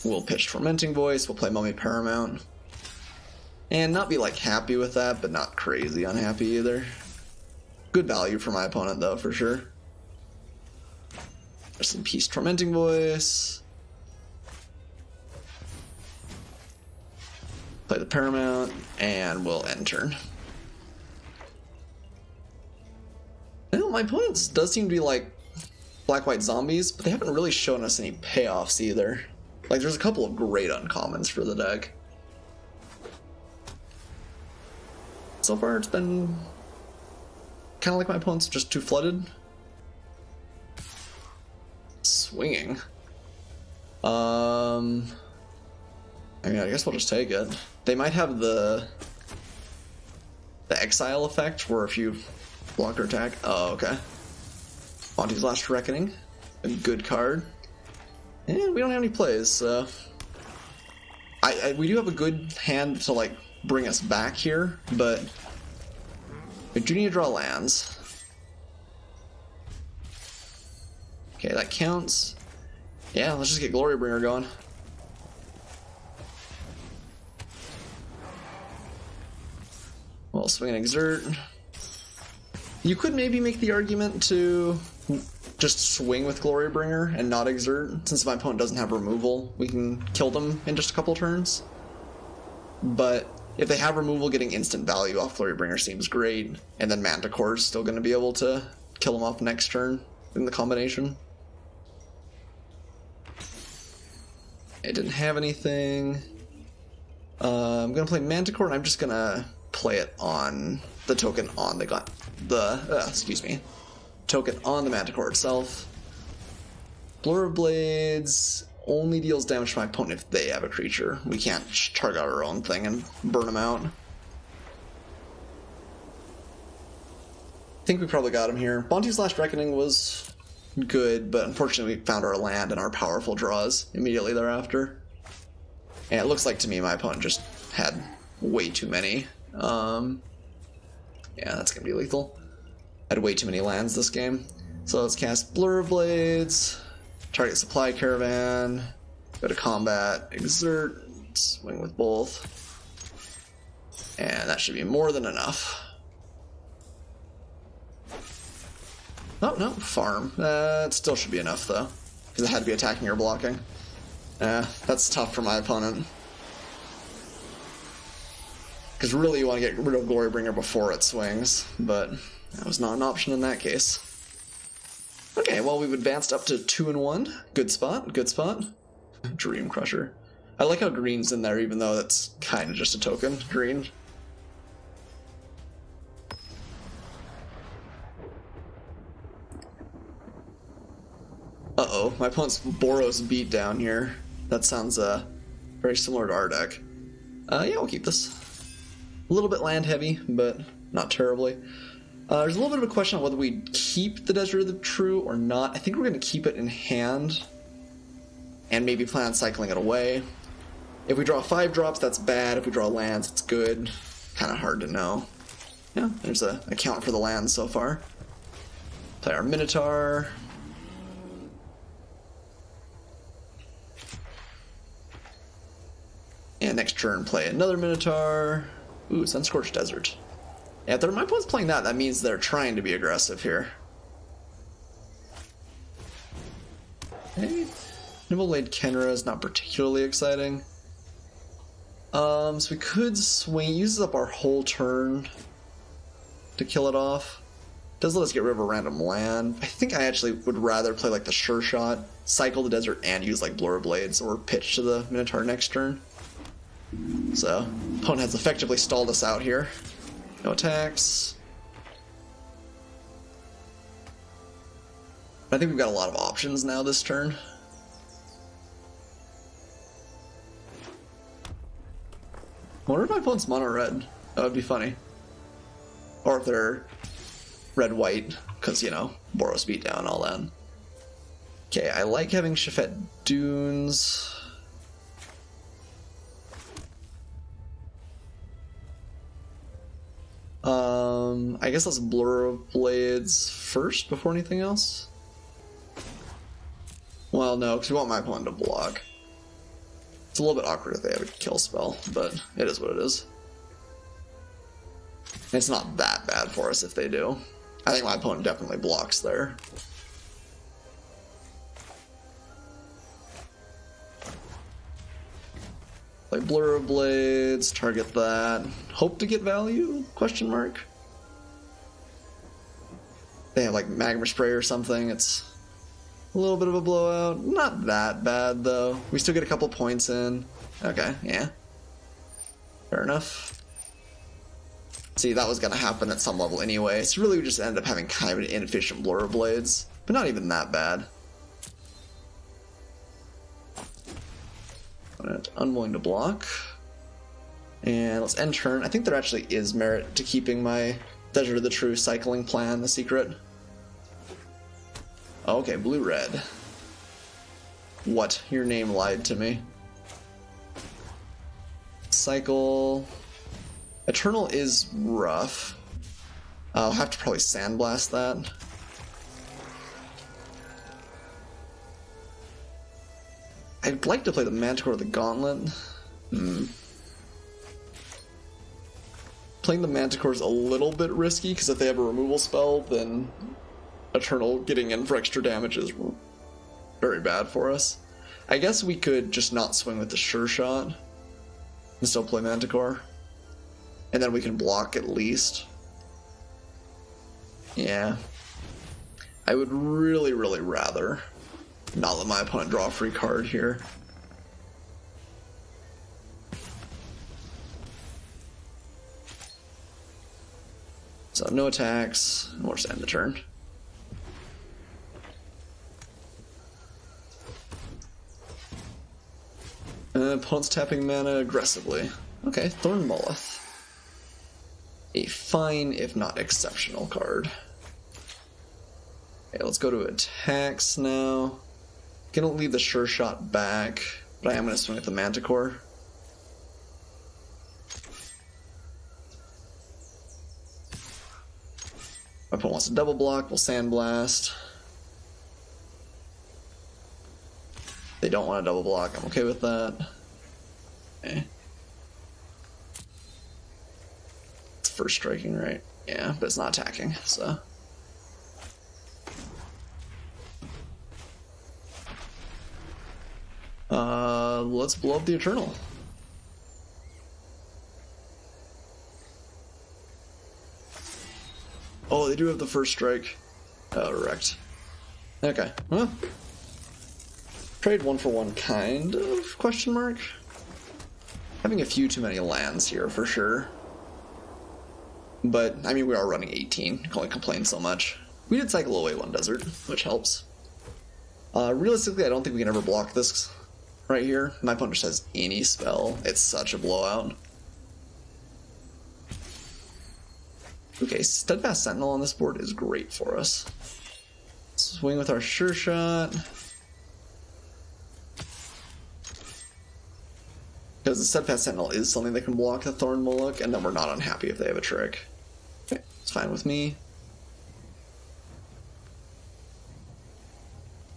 Speaker 1: We'll pitch Tormenting Voice, we'll play Mummy Paramount. And not be like happy with that, but not crazy unhappy either. Good value for my opponent though, for sure. Rest in peace, Tormenting Voice. Play the Paramount, and we'll end turn. Well, my opponents does seem to be like black-white zombies, but they haven't really shown us any payoffs either. Like, there's a couple of great uncommons for the deck. So far, it's been kind of like my opponent's just too flooded. Swinging. I mean, I guess we'll just take it. They might have the exile effect, where if you block or attack... Oh, okay. Monty's Last Reckoning. A good card. And we don't have any plays, so... we do have a good hand to, like, bring us back here, but we do need to draw lands. Okay, that counts. Yeah, let's just get Glorybringer going. Well, swing and exert. You could maybe make the argument to just swing with Glorybringer and not exert. Since my opponent doesn't have removal, we can kill them in just a couple turns. But if they have removal, getting instant value off Glorybringer seems great. And then Manticore's still going to be able to kill them off next turn in the combination. It didn't have anything. I'm going to play Manticore, and I'm just going to play it on the token on token on the Manticore itself. Blur of Blades only deals damage to my opponent if they have a creature. We can't target our own thing and burn them out. I think we probably got him here. Bonte's Last Reckoning was good, but unfortunately we found our land and our powerful draws immediately thereafter. And it looks like to me my opponent just had way too many. Yeah, that's gonna be lethal. I had way too many lands this game. So let's cast Blur of Blades, target Supply Caravan, go to combat, exert, swing with both. And that should be more than enough. Oh, no, farm. That still should be enough, though, because it had to be attacking or blocking. That's tough for my opponent. Because Because really you want to get rid of Glorybringer before it swings, but that was not an option in that case. Okay, well, we've advanced up to 2-1. Good spot, good spot. Dream Crusher. I like how green's in there, even though that's kind of just a token. Green. Uh-oh, my opponent's Boros beat down here. That sounds very similar to our deck. Yeah, we'll keep this. A little bit land heavy, but not terribly. There's a little bit of a question on whether we keep the Desert of the True or not. I think we're going to keep it in hand and maybe plan on cycling it away. If we draw 5 drops, that's bad. If we draw lands, it's good. Kind of hard to know. Yeah, there's a count for the lands so far. Play our Minotaur. And next turn, play another Minotaur. Ooh, Sunscorched Desert. Yeah, if my opponent's playing that, that means they're trying to be aggressive here. Okay. Nimble-Blade Kenra is not particularly exciting. So we could swing. It uses up our whole turn to kill it off. Does let us get rid of a random land. I think I actually would rather play like the Sure Shot, cycle the desert, and use like Blur Blades or pitch to the Minotaur next turn. So, opponent has effectively stalled us out here. No attacks. I think we've got a lot of options now this turn. I wonder if my opponent's mono red. That would be funny. Or if they're red white, because, you know, Boros beat down, all that. Okay, I like having Shafet Dunes. I guess let's Blur Blades first before anything else. Well, no, because we want my opponent to block. It's a little bit awkward if they have a kill spell, but it is what it is. It's not that bad for us if they do. I think my opponent definitely blocks there. Play Blur of Blades, target that. Hope to get value? Question mark. They have like Magma Spray or something. It's a little bit of a blowout. Not that bad though. We still get a couple points in. Okay, yeah. Fair enough. See, that was gonna happen at some level anyway. So really we just ended up having kind of an inefficient Blur of Blades. But not even that bad. Unwilling to block. And let's end turn. I think there actually is merit to keeping my Desert of the True cycling plan the secret. Okay, blue-red. What? Your name lied to me. Cycle. Eternal is rough. I'll have to probably Sandblast that. I'd like to play the Manticore or the Gauntlet. Playing the Manticore is a little bit risky, because if they have a removal spell, then Eternal getting in for extra damage is very bad for us. I guess we could just not swing with the Sure Shot and still play Manticore. And then we can block at least. Yeah. I would really, really rather not let my opponent draw a free card here. So no attacks, we'll just end the turn. Opponent's tapping mana aggressively. Okay, Thorn Moleth. A fine, if not exceptional card. Okay, let's go to attacks now. Gonna leave the Sure Shot back, but I am gonna swing at the Manticore. My opponent wants to double block, we'll Sandblast. They don't want to double block, I'm okay with that. Okay. It's first striking, right? Yeah, but it's not attacking, so. Let's blow up the Eternal. Oh, they do have the first strike. Oh, wrecked. Okay, well. Trade 1-for-1 kind of, question mark? Having a few too many lands here for sure. But, I mean, we are running 18. Can only complain so much. We did cycle away one desert, which helps. Realistically, I don't think we can ever block this right here. My opponent just has any spell. It's such a blowout. Okay, Steadfast Sentinel on this board is great for us. Swing with our Sure Shot. Because the Steadfast Sentinel is something that can block the Thorn Moloch, and then we're not unhappy if they have a trick. Okay, it's fine with me.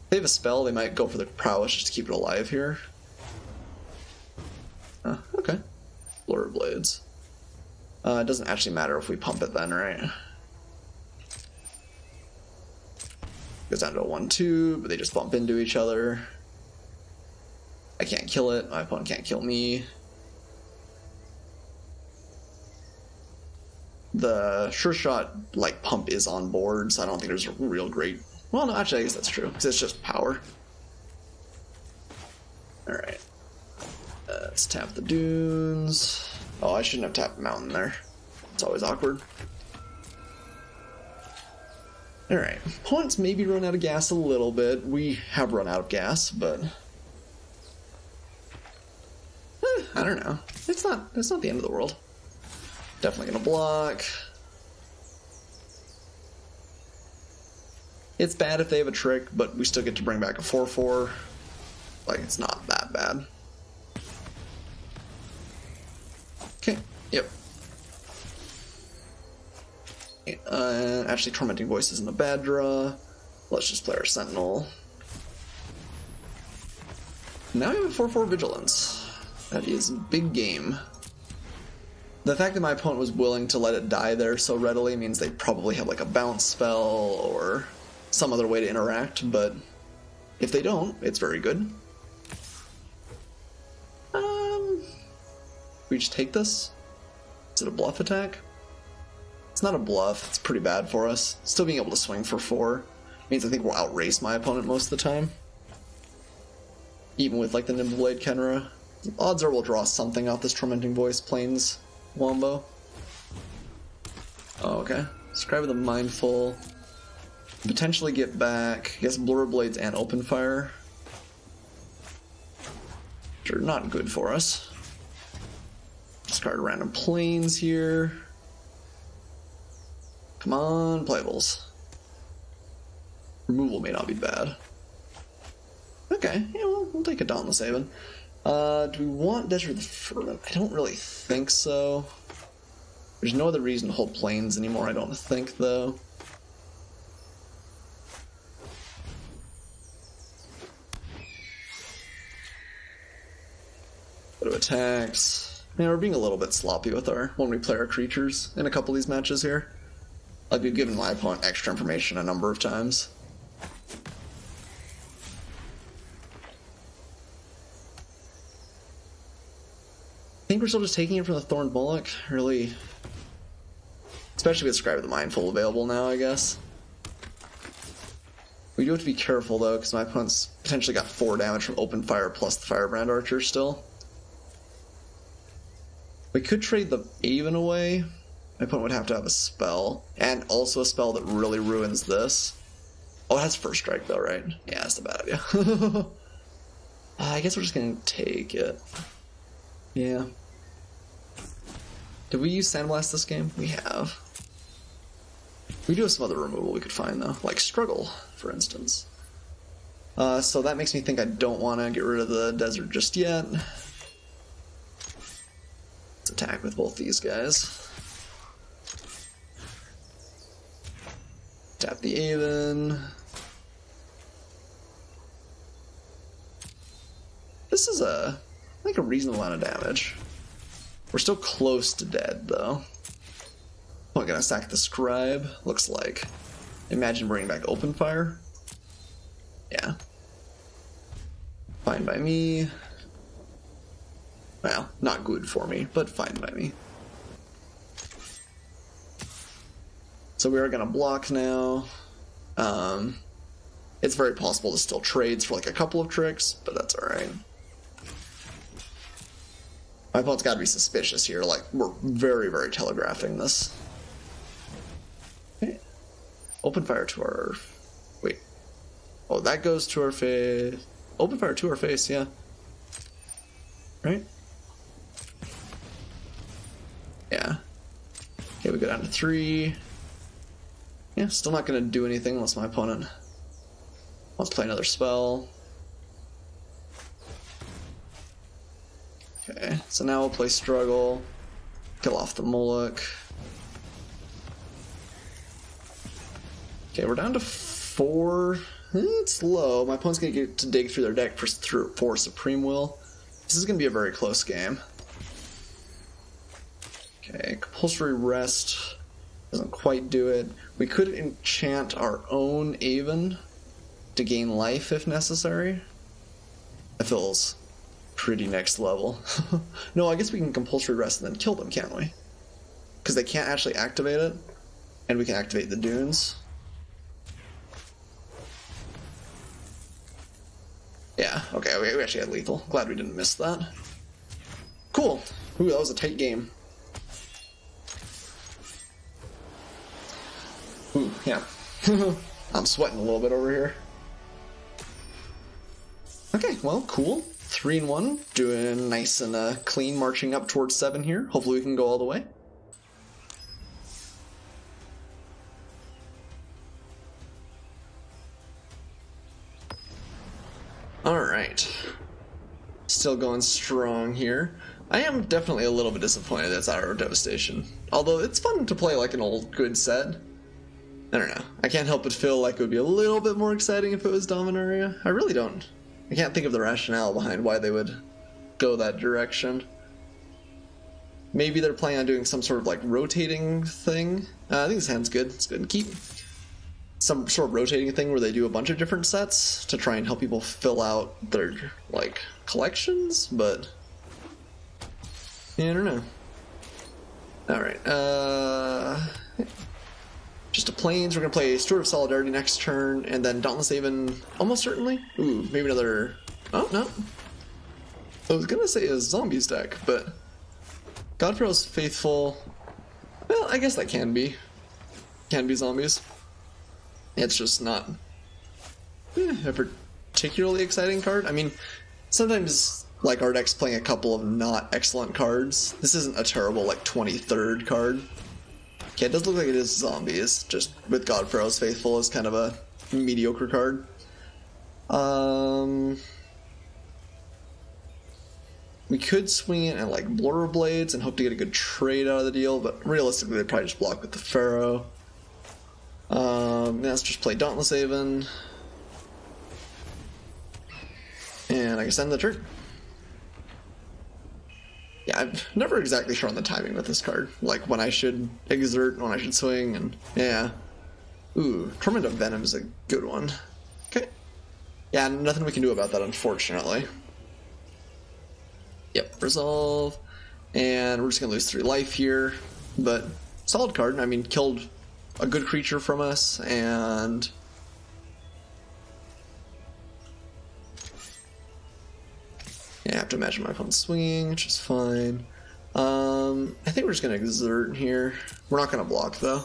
Speaker 1: If they have a spell, they might go for the Prowess just to keep it alive here. Okay. Blur Blades. It doesn't actually matter if we pump it then, right? Goes down to a 1-2, but they just bump into each other. I can't kill it, my opponent can't kill me. The Sure Shot, like, pump is on board, so I don't think there's a real great... Well, no, actually, I guess that's true, because it's just power. Alright. Let's tap the dunes. Oh, I shouldn't have tapped Mountain there. It's always awkward. Alright. Opponents maybe run out of gas a little bit. We have run out of gas, but... I don't know. It's not the end of the world. Definitely gonna block. It's bad if they have a trick, but we still get to bring back a 4/4. Like, it's not that bad. Okay, yep. Actually, Tormenting Voice isn't a bad draw. Let's just play our Sentinel. Now we have a 4/4 Vigilance. That is big game. The fact that my opponent was willing to let it die there so readily means they probably have like a bounce spell or some other way to interact, but if they don't, it's very good. We just take this? Is it a bluff attack? It's not a bluff, it's pretty bad for us. Still being able to swing for 4 means I think we'll outrace my opponent most of the time. Even with like the Nimble Blade Kenra. Odds are we'll draw something out this Tormenting Voice Plains Wombo. Oh, okay. Scribe of the Mindful. Potentially get back, I guess, Blur Blades and Open Fire. Which are not good for us. Discard random planes here. Come on, playables. Removal may not be bad. Okay, yeah, we'll take a Dauntless Haven. Do we want Desert of the Fervent? I don't really think so. There's no other reason to hold planes anymore, I don't think, though. Bit of attacks. Yeah, we're being a little bit sloppy with when we play our creatures in a couple of these matches here. Like, we've given my opponent extra information a number of times. I think we're still just taking it from the Thorned Moloch, really. Especially with Scribe of the Mindful available now, I guess. We do have to be careful, though, because my opponent's potentially got 4 damage from Open Fire plus the Firebrand Archer still. We could trade the Aven away. My opponent would have to have a spell, and also a spell that really ruins this. Oh, it has First Strike, though, right? Yeah, that's a bad idea. I guess we're just gonna take it. Yeah. Did we use Sandblast this game? We have. We do have some other removal we could find, though. Like Struggle, for instance. So that makes me think I don't want to get rid of the desert just yet. Let's attack with both these guys. Tap the Aven. This is like a reasonable amount of damage. We're still close to dead, though. I'm gonna sack the Scribe, looks like. Imagine bringing back Open Fire. Yeah. Fine by me. Well, not good for me, but fine by me. So we are going to block now. It's very possible to still trades for like a couple of tricks, but that's alright. My opponent's got to be suspicious here. Like, we're very, very telegraphing this. Okay. Open fire to our... Wait. Oh, that goes to our face. Open fire to our face, yeah. Right? Yeah. Okay, we go down to 3. Yeah, still not going to do anything unless my opponent wants to play another spell. Okay, so now we'll play Struggle, kill off the Moloch. Okay, we're down to 4. It's low. My opponent's going to get to dig through their deck for Supreme Will. This is going to be a very close game. Okay, Compulsory Rest doesn't quite do it. We could enchant our own Aven to gain life if necessary. That feels pretty next level. No, I guess we can Compulsory Rest and then kill them, can't we? Because they can't actually activate it, and we can activate the Dunes. Yeah, okay, we actually had lethal. Glad we didn't miss that. Cool. Ooh, that was a tight game. Ooh, yeah. I'm sweating a little bit over here. Okay, well, cool. 3-1, doing nice and clean, marching up towards 7 here. Hopefully we can go all the way. Alright. Still going strong here. I am definitely a little bit disappointed that's Arrow Devastation. Although it's fun to play like an old good set. I don't know. I can't help but feel like it would be a little bit more exciting if it was Dominaria. I really don't. I can't think of the rationale behind why they would go that direction. Maybe they're planning on doing some sort of like rotating thing. I think this hand's good. It's good to keep. Some sort of rotating thing where they do a bunch of different sets to try and help people fill out their like collections, but yeah, I don't know. Alright, just a Plains. We're gonna play Steward of Solidarity next turn, and then Dauntless Haven almost certainly. Ooh, maybe another. Oh no, I was gonna say a Zombies deck, but Godfrey's Faithful. Well, I guess that can be zombies. It's just not a particularly exciting card. I mean, sometimes like our deck's playing a couple of not excellent cards. This isn't a terrible like 23rd card. Okay, it does look like it is zombies, just with Godfrey's Faithful as kind of a mediocre card. We could swing it and like Blur Blades and hope to get a good trade out of the deal, but realistically they'd probably just block with the Pharaoh. Now let's just play Dauntless Haven. And I guess end the turn. Yeah, I'm never exactly sure on the timing with this card. Like when I should exert, when I should swing, and yeah. Ooh, Torment of Venom is a good one. Okay. Yeah, nothing we can do about that, unfortunately. Yep, resolve. And we're just gonna lose 3 life here. But solid card. I mean, killed a good creature from us, and yeah, I have to imagine my opponent's swinging, which is fine. I think we're just gonna exert here. We're not gonna block though.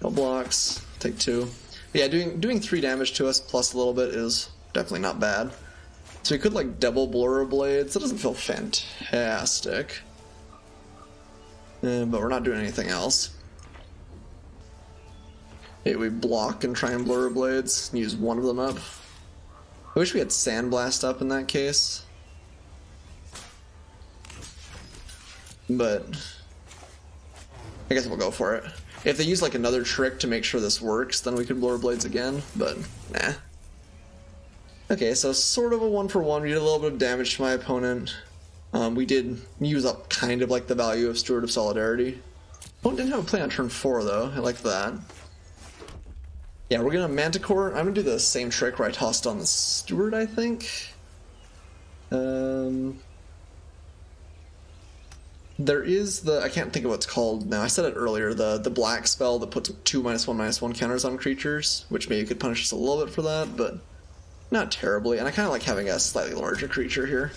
Speaker 1: No blocks. Take 2. But yeah, doing 3 damage to us plus a little bit is definitely not bad. So we could like double Blur Blades. That doesn't feel fantastic, but we're not doing anything else. Maybe we block and try and Blur Blades and use one of them up. I wish we had Sandblast up in that case. But I guess we'll go for it. If they use like another trick to make sure this works, then we could Blur Blades again, but nah. Okay, so sort of a 1-for-1. We did a little bit of damage to my opponent. We did use up kind of like the value of Steward of Solidarity. Opponent didn't have a play on turn 4 though. I like that. Yeah, we're gonna Manticore. I'm gonna do the same trick where I tossed on the Steward, I think. there is the, I can't think of what's called now. I said it earlier, the black spell that puts 2 -1/-1 counters on creatures, which maybe could punish us a little bit for that, but not terribly. And I kind of like having a slightly larger creature here.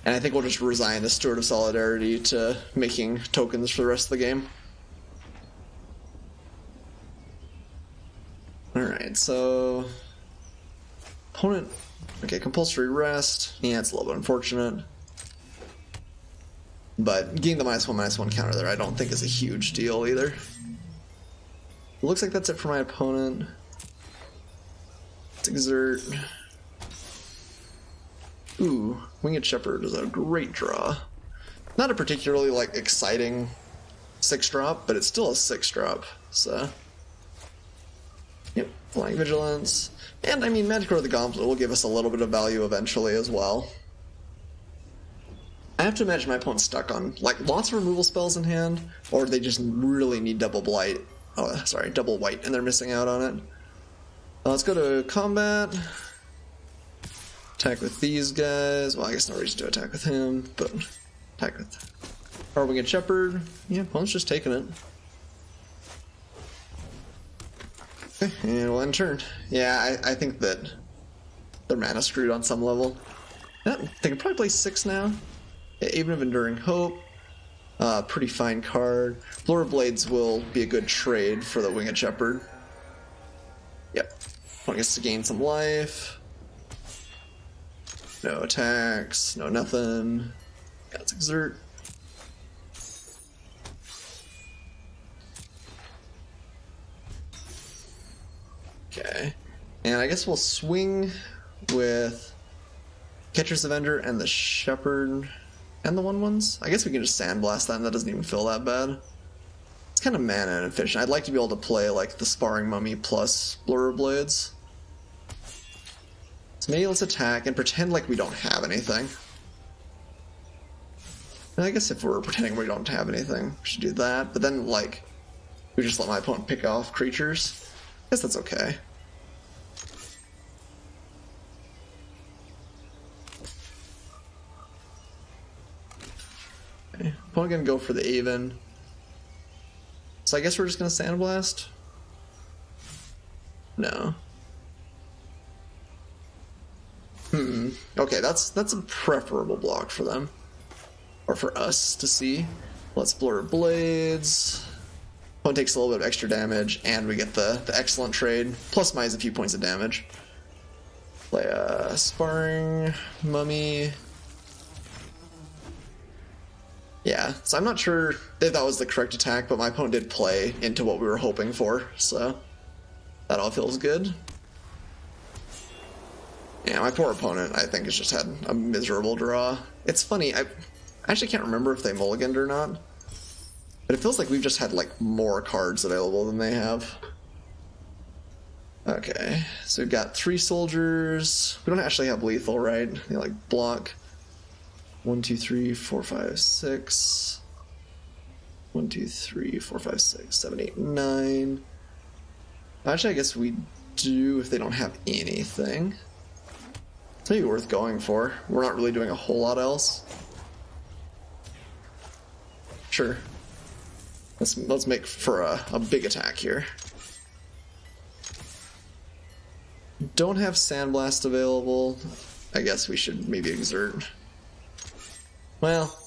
Speaker 1: And I think we'll just resign the Steward of Solidarity to making tokens for the rest of the game. Alright, so... Opponent... Okay, compulsory rest. Yeah, it's a little bit unfortunate. But getting the -1/-1 counter there I don't think is a huge deal either. It looks like that's it for my opponent. Let's exert. Ooh, Winged Shepherd is a great draw. Not a particularly like exciting 6-drop, but it's still a 6-drop, so... Yep, Flying Vigilance. And I mean, Magic Roar the Gauntlet will give us a little bit of value eventually as well. I have to imagine my opponent's stuck on like lots of removal spells in hand, or they just really need double blight. Oh, sorry, double white, and they're missing out on it. Let's go to combat. Attack with these guys. Well, I guess no reason to attack with him, but attack with our Winged Shepherd. Yeah, opponent's just taking it. Okay, and we'll end turn. Yeah, I think that they're mana screwed on some level. Yeah, they can probably play 6 now. Yeah, Even of Enduring Hope. Pretty fine card. Blur Blades will be a good trade for the Winged Shepherd. Yep. Opponent gets to gain some life. No attacks, no nothing. Yeah, let's exert. Okay. And I guess we'll swing with Catcher's Avenger and the Shepherd and the 1/1s. I guess we can just Sandblast that, and that doesn't even feel that bad. It's kind of mana inefficient. I'd like to be able to play like the Sparring Mummy plus Blur Blades. So maybe let's attack and pretend like we don't have anything. And I guess if we're pretending we don't have anything, we should do that. But then, like, we just let my opponent pick off creatures. I guess that's okay. Okay, opponent gonna go for the Aven. So I guess we're just gonna Sandblast? No. Okay, that's a preferable block for them. Or for us to see. Let's Blur Blades. Opponent takes a little bit of extra damage, and we get the excellent trade. Plus minus a few points of damage. Play a Sparring Mummy. Yeah, so I'm not sure if that was the correct attack, but my opponent did play into what we were hoping for, so that all feels good. Yeah, my poor opponent, I think, has just had a miserable draw. It's funny, I actually can't remember if they mulliganed or not, but it feels like we've just had, like, more cards available than they have. Okay, so we've got 3 soldiers. We don't actually have lethal, right? They, like, block. 1, 2, 3, 4, 5, 6. 1, 2, 3, 4, 5, 6, 7, 8, 9. Actually, I guess we do if they don't have anything. It's maybe worth going for. We're not really doing a whole lot else. Sure. Let's make for a big attack here. Don't have Sandblast available. I guess we should maybe exert. Well,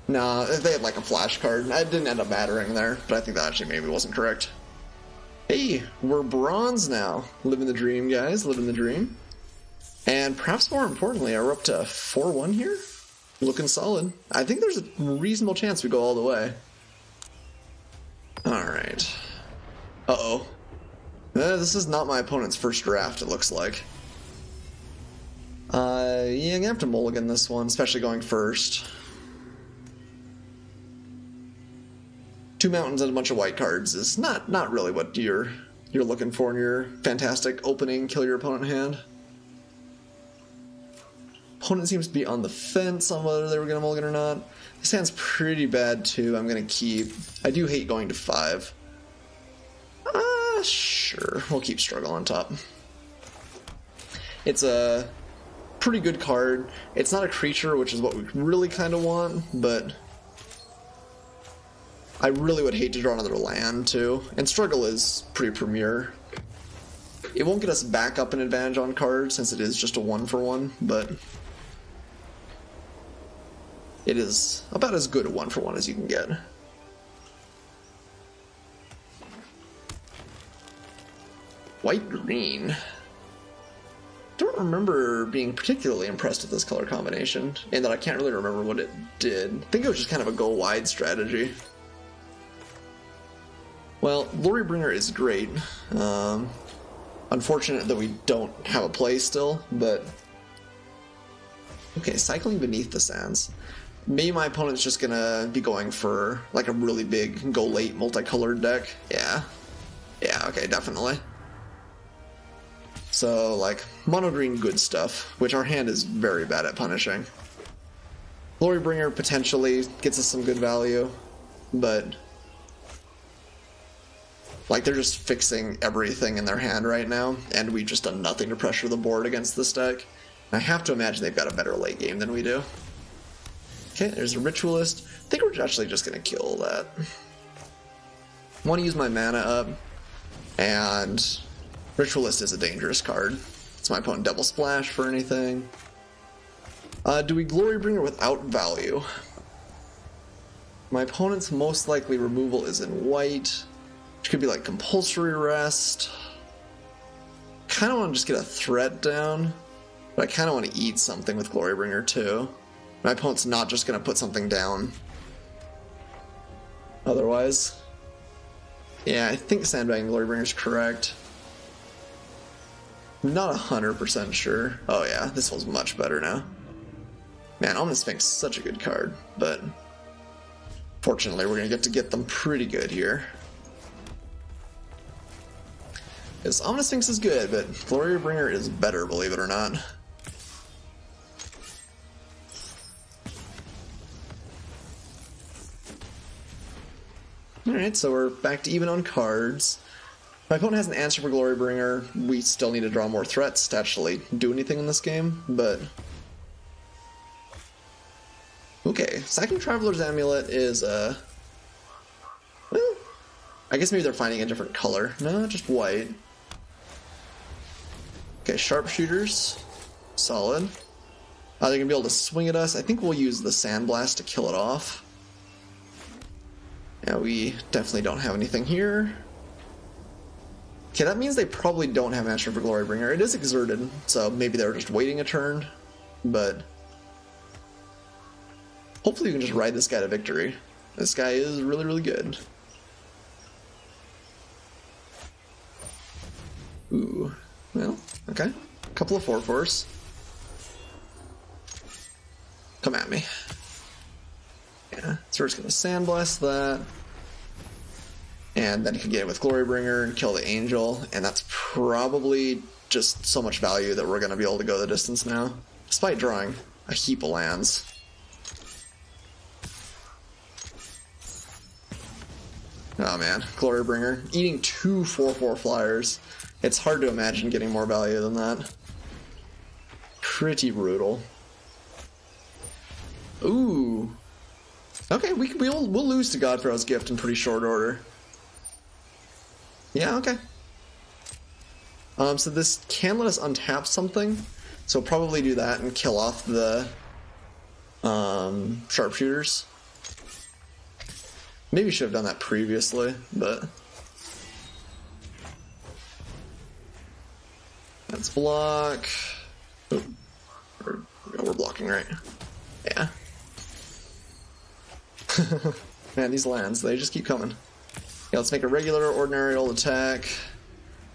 Speaker 1: nah, if they had like a flash card, it didn't end up mattering there, but I think that actually maybe wasn't correct. Hey, we're bronze now. Living the dream, guys, living the dream. And perhaps more importantly, we're up to 4-1 here. Looking solid. I think there's a reasonable chance we go all the way. Alright. Uh-oh. This is not my opponent's first draft, it looks like. Yeah, I'm gonna have to mulligan this one, especially going first. 2 mountains and a bunch of white cards is not really what you're looking for in your fantastic opening kill your opponent hand. Opponent seems to be on the fence on whether they were gonna mulligan or not. This hand's pretty bad too. I'm gonna keep. I do hate going to 5. Sure, we'll keep struggle on top. It's a pretty good card. It's not a creature, which is what we really kind of want, but I really would hate to draw another land, too. And Struggle is pretty premier. It won't get us back up an advantage on cards, since it is just a 1-for-1, but it is about as good a 1-for-1 as you can get. White-green. Don't remember being particularly impressed with this color combination, and that I can't really remember what it did. I think it was just kind of a go-wide strategy. Well, Glorybringer is great. Unfortunate that we don't have a play still, but okay, Cycling Beneath the Sands. Maybe my opponent's just gonna be going for like a really big go late multicolored deck. Yeah, okay, definitely. So like mono green good stuff, which our hand is very bad at punishing. Glorybringer potentially gets us some good value, but like they're just fixing everything in their hand right now, and we've just done nothing to pressure the board against this deck. I have to imagine they've got a better late game than we do. Okay, there's a Ritualist. I think we're actually just going to kill that. I want to use my mana up, and Ritualist is a dangerous card. It's my opponent double splash for anything. Do we Glorybringer without value? My opponent's most likely removal is in white, which could be like Compulsory Rest. Kind of want to just get a threat down, but I kind of want to eat something with Glorybringer too. My opponent's not just going to put something down otherwise. Yeah, I think Sandbagging Glorybringer is correct. I'm not 100% sure. Oh yeah, this one's much better now. Man, Ominous Sphinx is such a good card, but fortunately we're going to get them pretty good here. Because Ominous Sphinx is good, but Glorybringer is better, believe it or not. Alright, so we're back to even on cards. My opponent has an answer for Glorybringer. We still need to draw more threats to actually do anything in this game, but okay, Cycling Traveler's Amulet is, well, I guess maybe they're finding a different color. No, just white. Okay, Sharpshooters. Solid. They're going to be able to swing at us. I think we'll use the Sandblast to kill it off. Yeah, we definitely don't have anything here. Okay, that means they probably don't have an answer for Glorybringer. It is exerted, so maybe they're just waiting a turn, but hopefully we can just ride this guy to victory. This guy is really, really good. Ooh, well, okay. A couple of 4/4s. Come at me. Yeah, so we're just gonna Sandblast that. And then he can get it with Glorybringer and kill the Angel, and that's probably just so much value that we're gonna be able to go the distance now, despite drawing a heap of lands. Oh man, Glorybringer. Eating 2 4/4 flyers. It's hard to imagine getting more value than that. Pretty brutal. Ooh. Okay, we'll lose to Godfarrow's Gift in pretty short order. Yeah, okay. So this can let us untap something, so probably do that and kill off the Sharpshooters. Maybe should have done that previously, but let's block. Oh, we're blocking, right? Yeah. Man, these lands, they just keep coming. Yeah, let's make a regular ordinary old attack.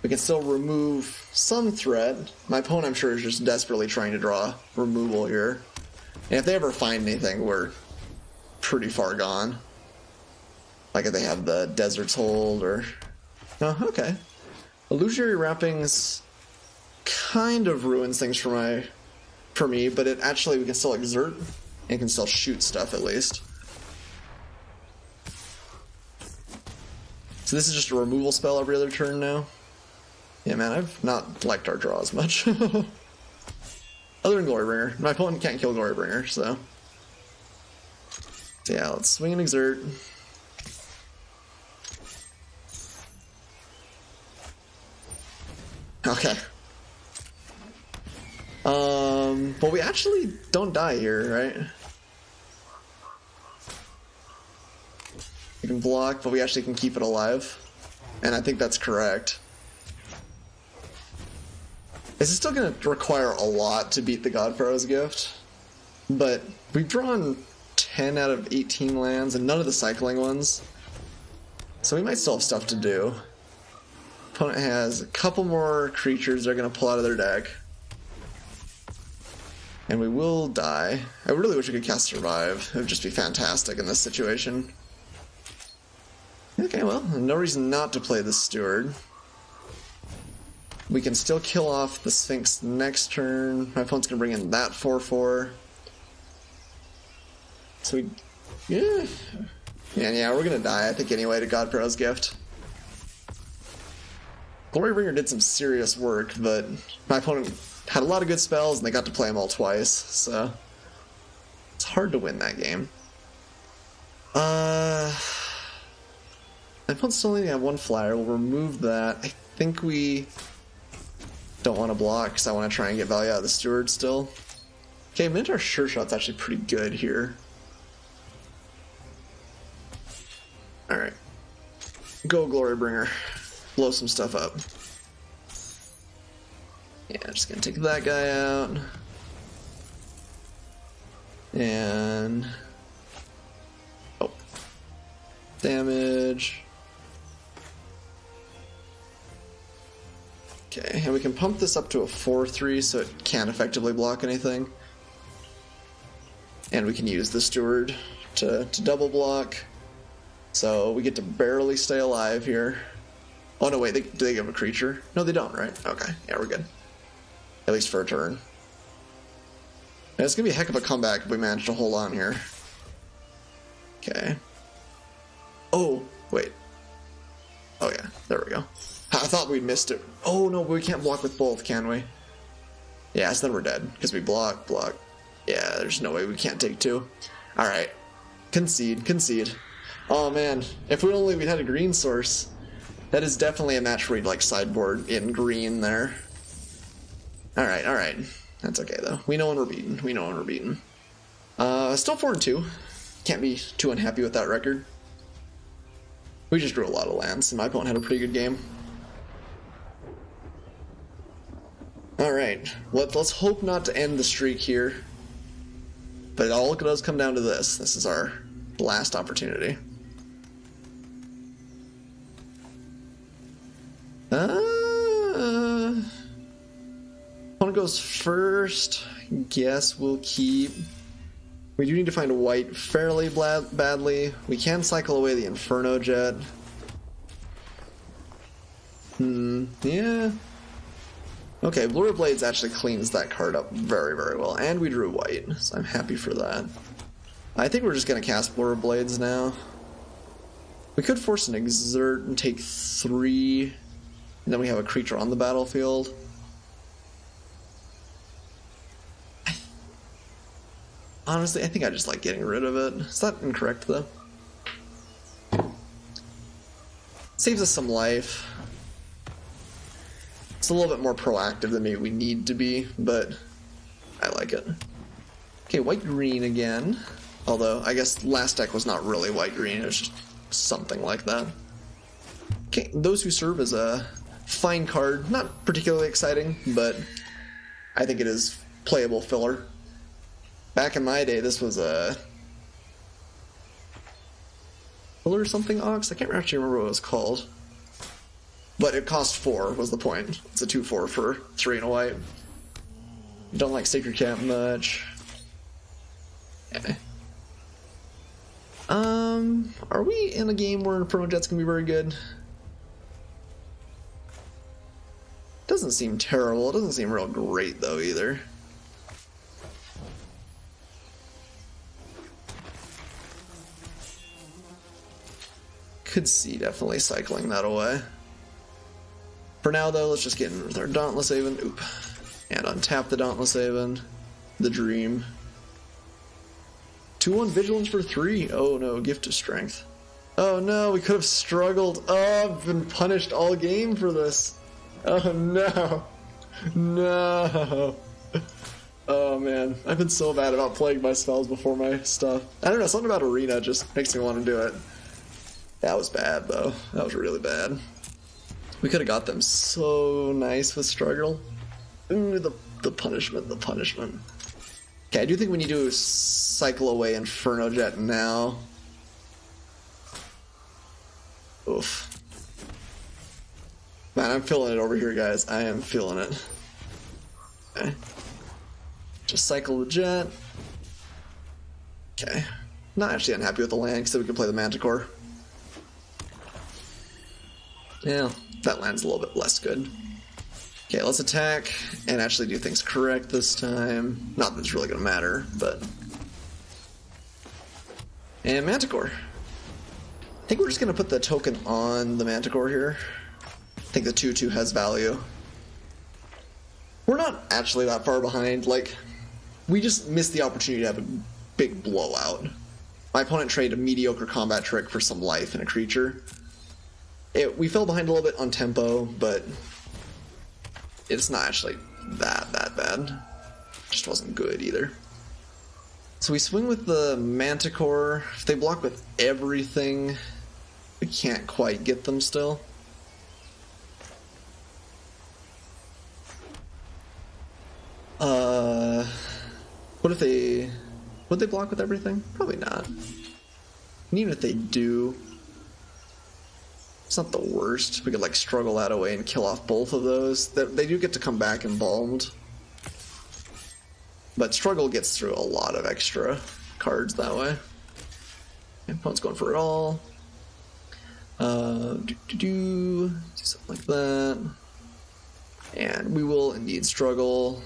Speaker 1: We can still remove some threat. My opponent, I'm sure, is just desperately trying to draw removal here. And if they ever find anything, we're pretty far gone. Like if they have the Desert's Hold or... Oh, okay. Illusionary Wrappings kind of ruins things for me, but it actually, we can still exert and can still shoot stuff at least. So this is just a removal spell every other turn now. Yeah, man, I've not liked our draw as much. Other than Glorybringer. My opponent can't kill Glorybringer, so yeah, let's swing and exert. Okay. But we actually don't die here, right? We can block, but we actually can keep it alive. And I think that's correct. This is still going to require a lot to beat the God Pharaoh's Gift. But we've drawn 10 out of 18 lands and none of the cycling ones. So we might still have stuff to do. Opponent has a couple more creatures they're going to pull out of their deck. And we will die. I really wish we could cast Survive. It would just be fantastic in this situation. Okay, well, no reason not to play the Steward. We can still kill off the Sphinx next turn. My opponent's going to bring in that 4/4. So we... Yeah, we're going to die, I think, anyway, to God Pharaoh's Gift. Glorybringer did some serious work, but my opponent had a lot of good spells, and they got to play them all twice, so it's hard to win that game. My opponent's still only have one flyer. We'll remove that. I think we don't want to block, because I want to try and get value out of the Steward still. Okay, Minotaur Sure Shot's actually pretty good here. Alright. Go, Glorybringer. Blow some stuff up. Yeah, just gonna take that guy out. And... oh. Damage. Okay, and we can pump this up to a 4/3 so it can't effectively block anything. And we can use the Steward to double block. So we get to barely stay alive here. Oh no, wait, do they give a creature? No, they don't, right? Okay, yeah, we're good. At least for a turn. And it's gonna be a heck of a comeback if we manage to hold on here. Okay. Oh, wait. Oh yeah, there we go. I thought we'd missed it. Oh no, but we can't block with both, can we? Yeah, so then we're dead, because we block. Yeah, there's no way we can't take two. Alright. Concede. Oh man, if we'd had a green source, that is definitely a match where we'd like sideboard in green there. Alright. That's okay though. We know when we're beaten. Still 4-2. Can't be too unhappy with that record. We just drew a lot of lands, and my opponent had a pretty good game. Alright, let's hope not to end the streak here. But it all does come down to this. This is our last opportunity. Opponent goes first. Guess we'll keep. We do need to find a white fairly badly. We can cycle away the Inferno Jet. Yeah. Okay, Blur Blades actually cleans that card up very, very well. And we drew white, so I'm happy for that. I think we're just going to cast Blur Blades now. We could force an Exert and take 3, and then we have a creature on the battlefield. Honestly, I think I just like getting rid of it. Is that incorrect, though? Saves us some life. It's a little bit more proactive than maybe we need to be, but I like it. Okay, white-green again. Although, I guess last deck was not really white-green, it was just something like that. Okay, Those Who Serve is a fine card. Not particularly exciting, but I think it is playable filler. Back in my day, this was a filler something Ox? I can't actually remember what it was called. But it cost 4, was the point. It's a 2/4 for 3 and a white. Don't like Sacred Camp much. Are we in a game where Inferno Jet's gonna be very good? Doesn't seem terrible. It doesn't seem real great, though, either. Could see definitely cycling that away. For now, though, let's just get in with our Dauntless Haven. Oop. And untap the Dauntless Haven. the dream. 2-1 vigilance for 3. Oh no, gift of strength. Oh no, we could have struggled. Oh, I've been punished all game for this. Oh no. No. Oh man, I've been so bad about playing my spells before my stuff. I don't know, something about Arena just makes me want to do it. That was bad though. That was really bad. We could have got them so nice with struggle. Ooh, the punishment, the punishment. Okay, I do think we need to cycle away Inferno Jet now. Oof. Man, I'm feeling it over here, guys. I am feeling it. Okay. Just cycle the jet. Okay. Not actually unhappy with the land, because we can play the Manticore. Yeah, that land's a little bit less good. Okay, let's attack and actually do things correct this time. Not that it's really going to matter, but... And Manticore. I think we're just going to put the token on the Manticore here. I think the 2/2 has value. We're not actually that far behind. Like, we just missed the opportunity to have a big blowout. My opponent traded a mediocre combat trick for some life in a creature. We fell behind a little bit on tempo, but it's not actually that bad. Just wasn't good either. So we swing with the Manticore. If they block with everything, we can't quite get them still. Would they block with everything? Probably not. And even if they do, it's not the worst. We could like struggle that away and kill off both of those. They do get to come back embalmed. But struggle gets through a lot of extra cards that way. Opponent's going for it all. Do something like that. And we will indeed struggle.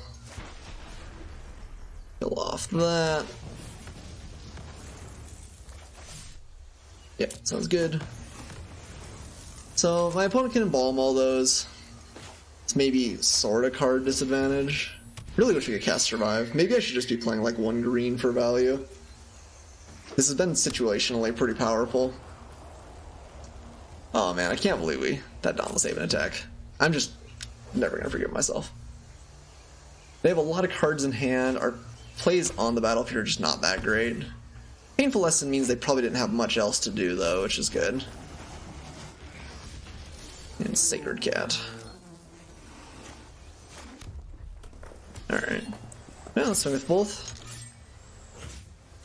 Speaker 1: Kill off that. Yep, sounds good. So my opponent can embalm all those. It's maybe sort of card disadvantage. Really wish we could cast Survive. Maybe I should just be playing like 1 green for value. This has been situationally pretty powerful. Oh man, I can't believe that Dawn was saving attack. I'm just never gonna forgive myself. They have a lot of cards in hand. Our plays on the battlefield are just not that great. Painful Lesson means they probably didn't have much else to do though, which is good. And Sacred Cat. Alright. Well, let's swing with both.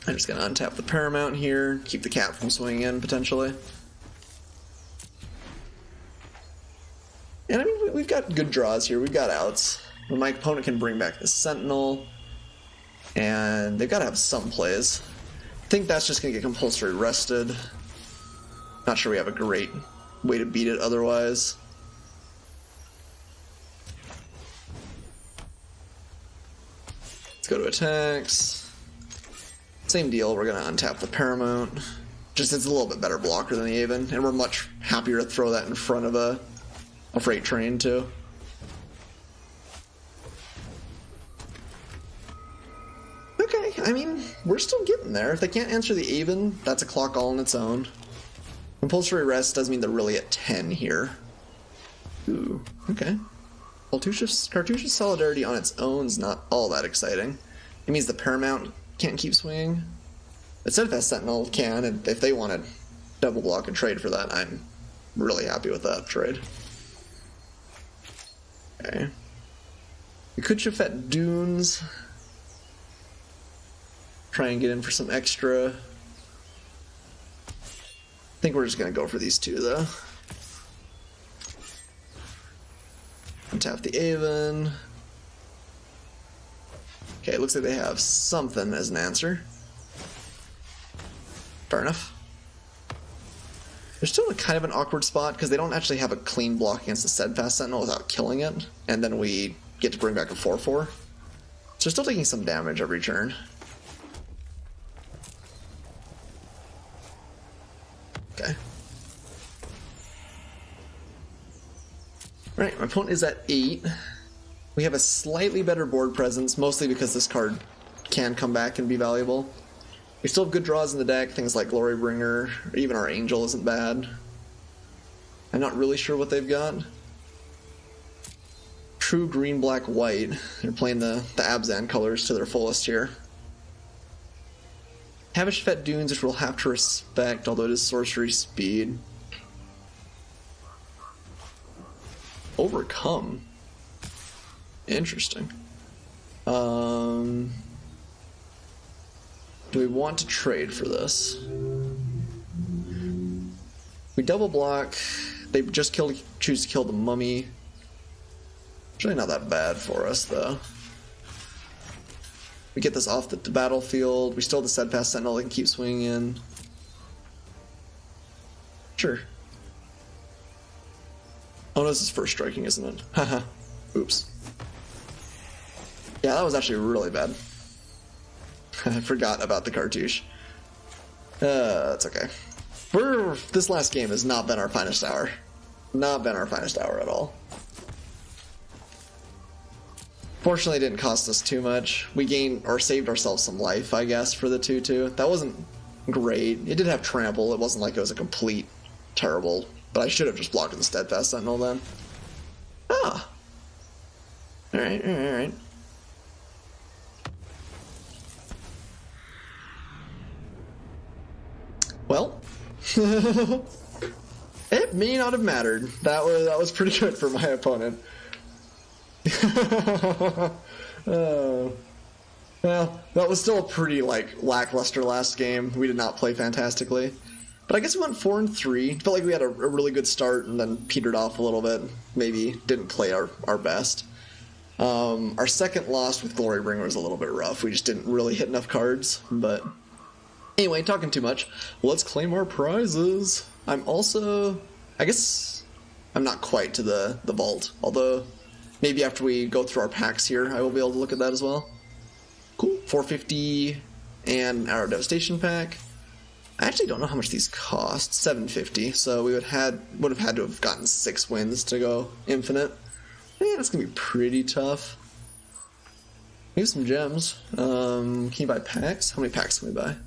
Speaker 1: I'm just gonna untap the Paramount here, keep the cat from swinging in, potentially. And I mean, we've got good draws here, we've got outs. But my opponent can bring back the Sentinel, and they've got to have some plays. I think that's just gonna get compulsory rested. Not sure we have a great way to beat it otherwise. Let's go to attacks. Same deal, we're gonna untap the Paramount. Just it's a little bit better blocker than the Aven, and we're much happier to throw that in front of a freight train too. Okay, I mean, we're still getting there. If they can't answer the Aven, that's a clock all on its own. Compulsory rest does mean they're really at 10 here. Ooh, okay. Cartouche's Solidarity on its own is not all that exciting. It means the Paramount can't keep swinging. But Steadfast Sentinel can, and if they want to double block and trade for that, I'm really happy with that trade. Okay. We could Chafet Dunes. Try and get in for some extra. I think we're just going to go for these two, though. Untap the Aven. Okay, looks like they have something as an answer. Fair enough. They're still in kind of an awkward spot because they don't actually have a clean block against the Steadfast Sentinel without killing it, and then we get to bring back a 4/4. So they're still taking some damage every turn. Okay. Right, my opponent is at 8. We have a slightly better board presence, mostly because this card can come back and be valuable. We still have good draws in the deck, things like Glorybringer, or even our Angel isn't bad. I'm not really sure what they've got. True green, black, white. They're playing the Abzan colors to their fullest here. Habishfet Dunes, which we'll have to respect, although it is sorcery speed. Overcome. Interesting. Do we want to trade for this? We double block. They just choose to kill the mummy. It's really not that bad for us, though. We get this off the battlefield. We still have the Steadfast Sentinel that can keep swinging in. Sure. Oh no, this is first striking, isn't it? Haha. Oops. Yeah, that was actually really bad. I forgot about the cartouche. That's okay. This last game has not been our finest hour. Not been our finest hour at all. Fortunately, it didn't cost us too much. We gained, or saved ourselves some life, I guess, for the 2/2. That wasn't great. It did have trample. It wasn't like it was a complete terrible, but I should have just blocked with the Steadfast Sentinel then. Ah. Alright, alright. Well, it may not have mattered. That was pretty good for my opponent. Well, that was still a pretty lackluster last game. We did not play fantastically, but I guess we went 4-3. Felt like we had a really good start and then petered off a little bit. Maybe didn't play our best. Our second loss with Glorybringer was a little bit rough. We just didn't really hit enough cards, but. Anyway, talking too much, let's claim our prizes. I guess I'm not quite to the vault, although maybe after we go through our packs here, I will be able to look at that as well. Cool, 450 and Arrow Devastation pack. I actually don't know how much these cost, 750, so we would have had to have gotten 6 wins to go infinite. Yeah, that's gonna be pretty tough. Maybe some gems. Can you buy packs? How many packs can we buy?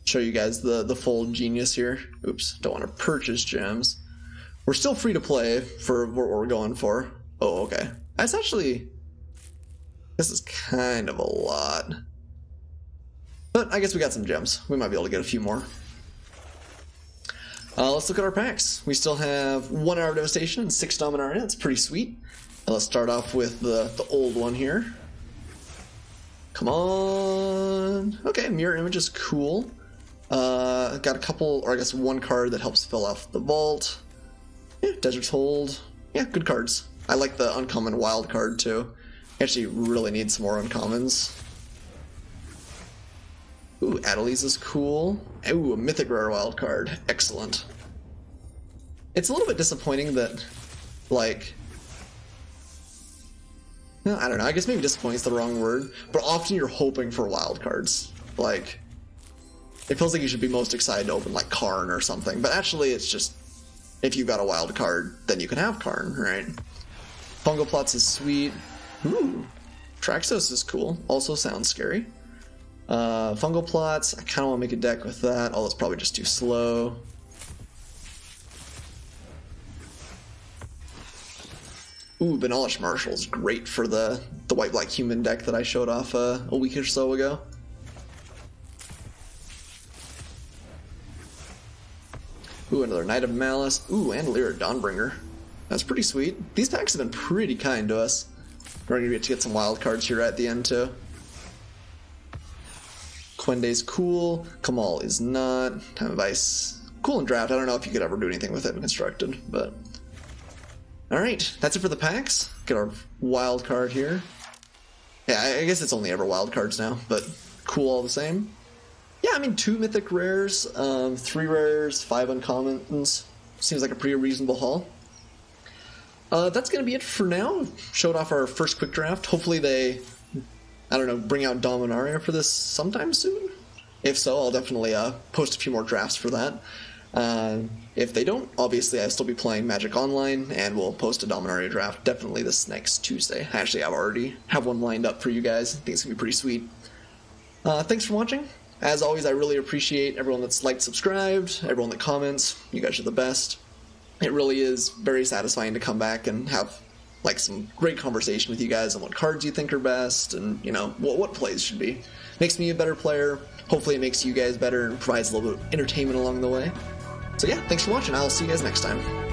Speaker 1: Show you guys the full genius here. Oops, don't want to purchase gems. We're still free to play for what we're going for. Oh, okay. That's actually... This is kind of a lot. But I guess we got some gems. We might be able to get a few more. Let's look at our packs. We still have 1 Hour of Devastation and 6 Dominaria. That's pretty sweet. Let's start off with the old one here. Come on. Okay, Mirror Image is cool. Got a couple, or I guess 1 card that helps fill out the vault. Yeah, Desert's Hold. Yeah, good cards. I like the uncommon wild card too. Actually really need some more uncommons. Ooh, Adeliz is cool. Ooh, a mythic rare wild card. Excellent. It's a little bit disappointing that, no, I don't know, I guess maybe disappointing is the wrong word, but often you're hoping for wild cards. It feels like you should be most excited to open Karn or something, but actually it's just, if you got a wild card, then you can have Karn, right? Fungal Plots is sweet. Ooh, Traxos is cool, also sounds scary. Fungal Plots, I kind of want to make a deck with that, although it's probably just too slow. Ooh, Benalish Marshal is great for the white-black human deck that I showed off a week or so ago. Ooh, another Knight of Malice. Ooh, and Lyra Dawnbringer. That's pretty sweet. These packs have been pretty kind to us. We're going to get some wild cards here at the end, too. Quende's cool. Kamal is not. Time of Ice. Cool in Draft. I don't know if you could ever do anything with it in Constructed, but... Alright, that's it for the packs. Get our wild card here. Yeah, I guess it's only ever wild cards now, but cool all the same. Yeah, I mean, 2 mythic rares, 3 rares, 5 uncommons. Seems like a pretty reasonable haul. That's going to be it for now. Showed off our first quick draft. Hopefully they, I don't know, bring out Dominaria for this sometime soon. If so, I'll definitely post a few more drafts for that. If they don't, obviously I'll still be playing Magic Online, and we'll post a Dominaria draft definitely this next Tuesday. Actually, I already have one lined up for you guys. I think it's going to be pretty sweet. Thanks for watching. As always, I really appreciate everyone that's liked, subscribed, everyone that comments. You guys are the best. It really is very satisfying to come back and have like some great conversation with you guys on what cards you think are best, and you know what plays should be. Makes me a better player. Hopefully it makes you guys better and provides a little bit of entertainment along the way. So yeah, thanks for watching. I'll see you guys next time.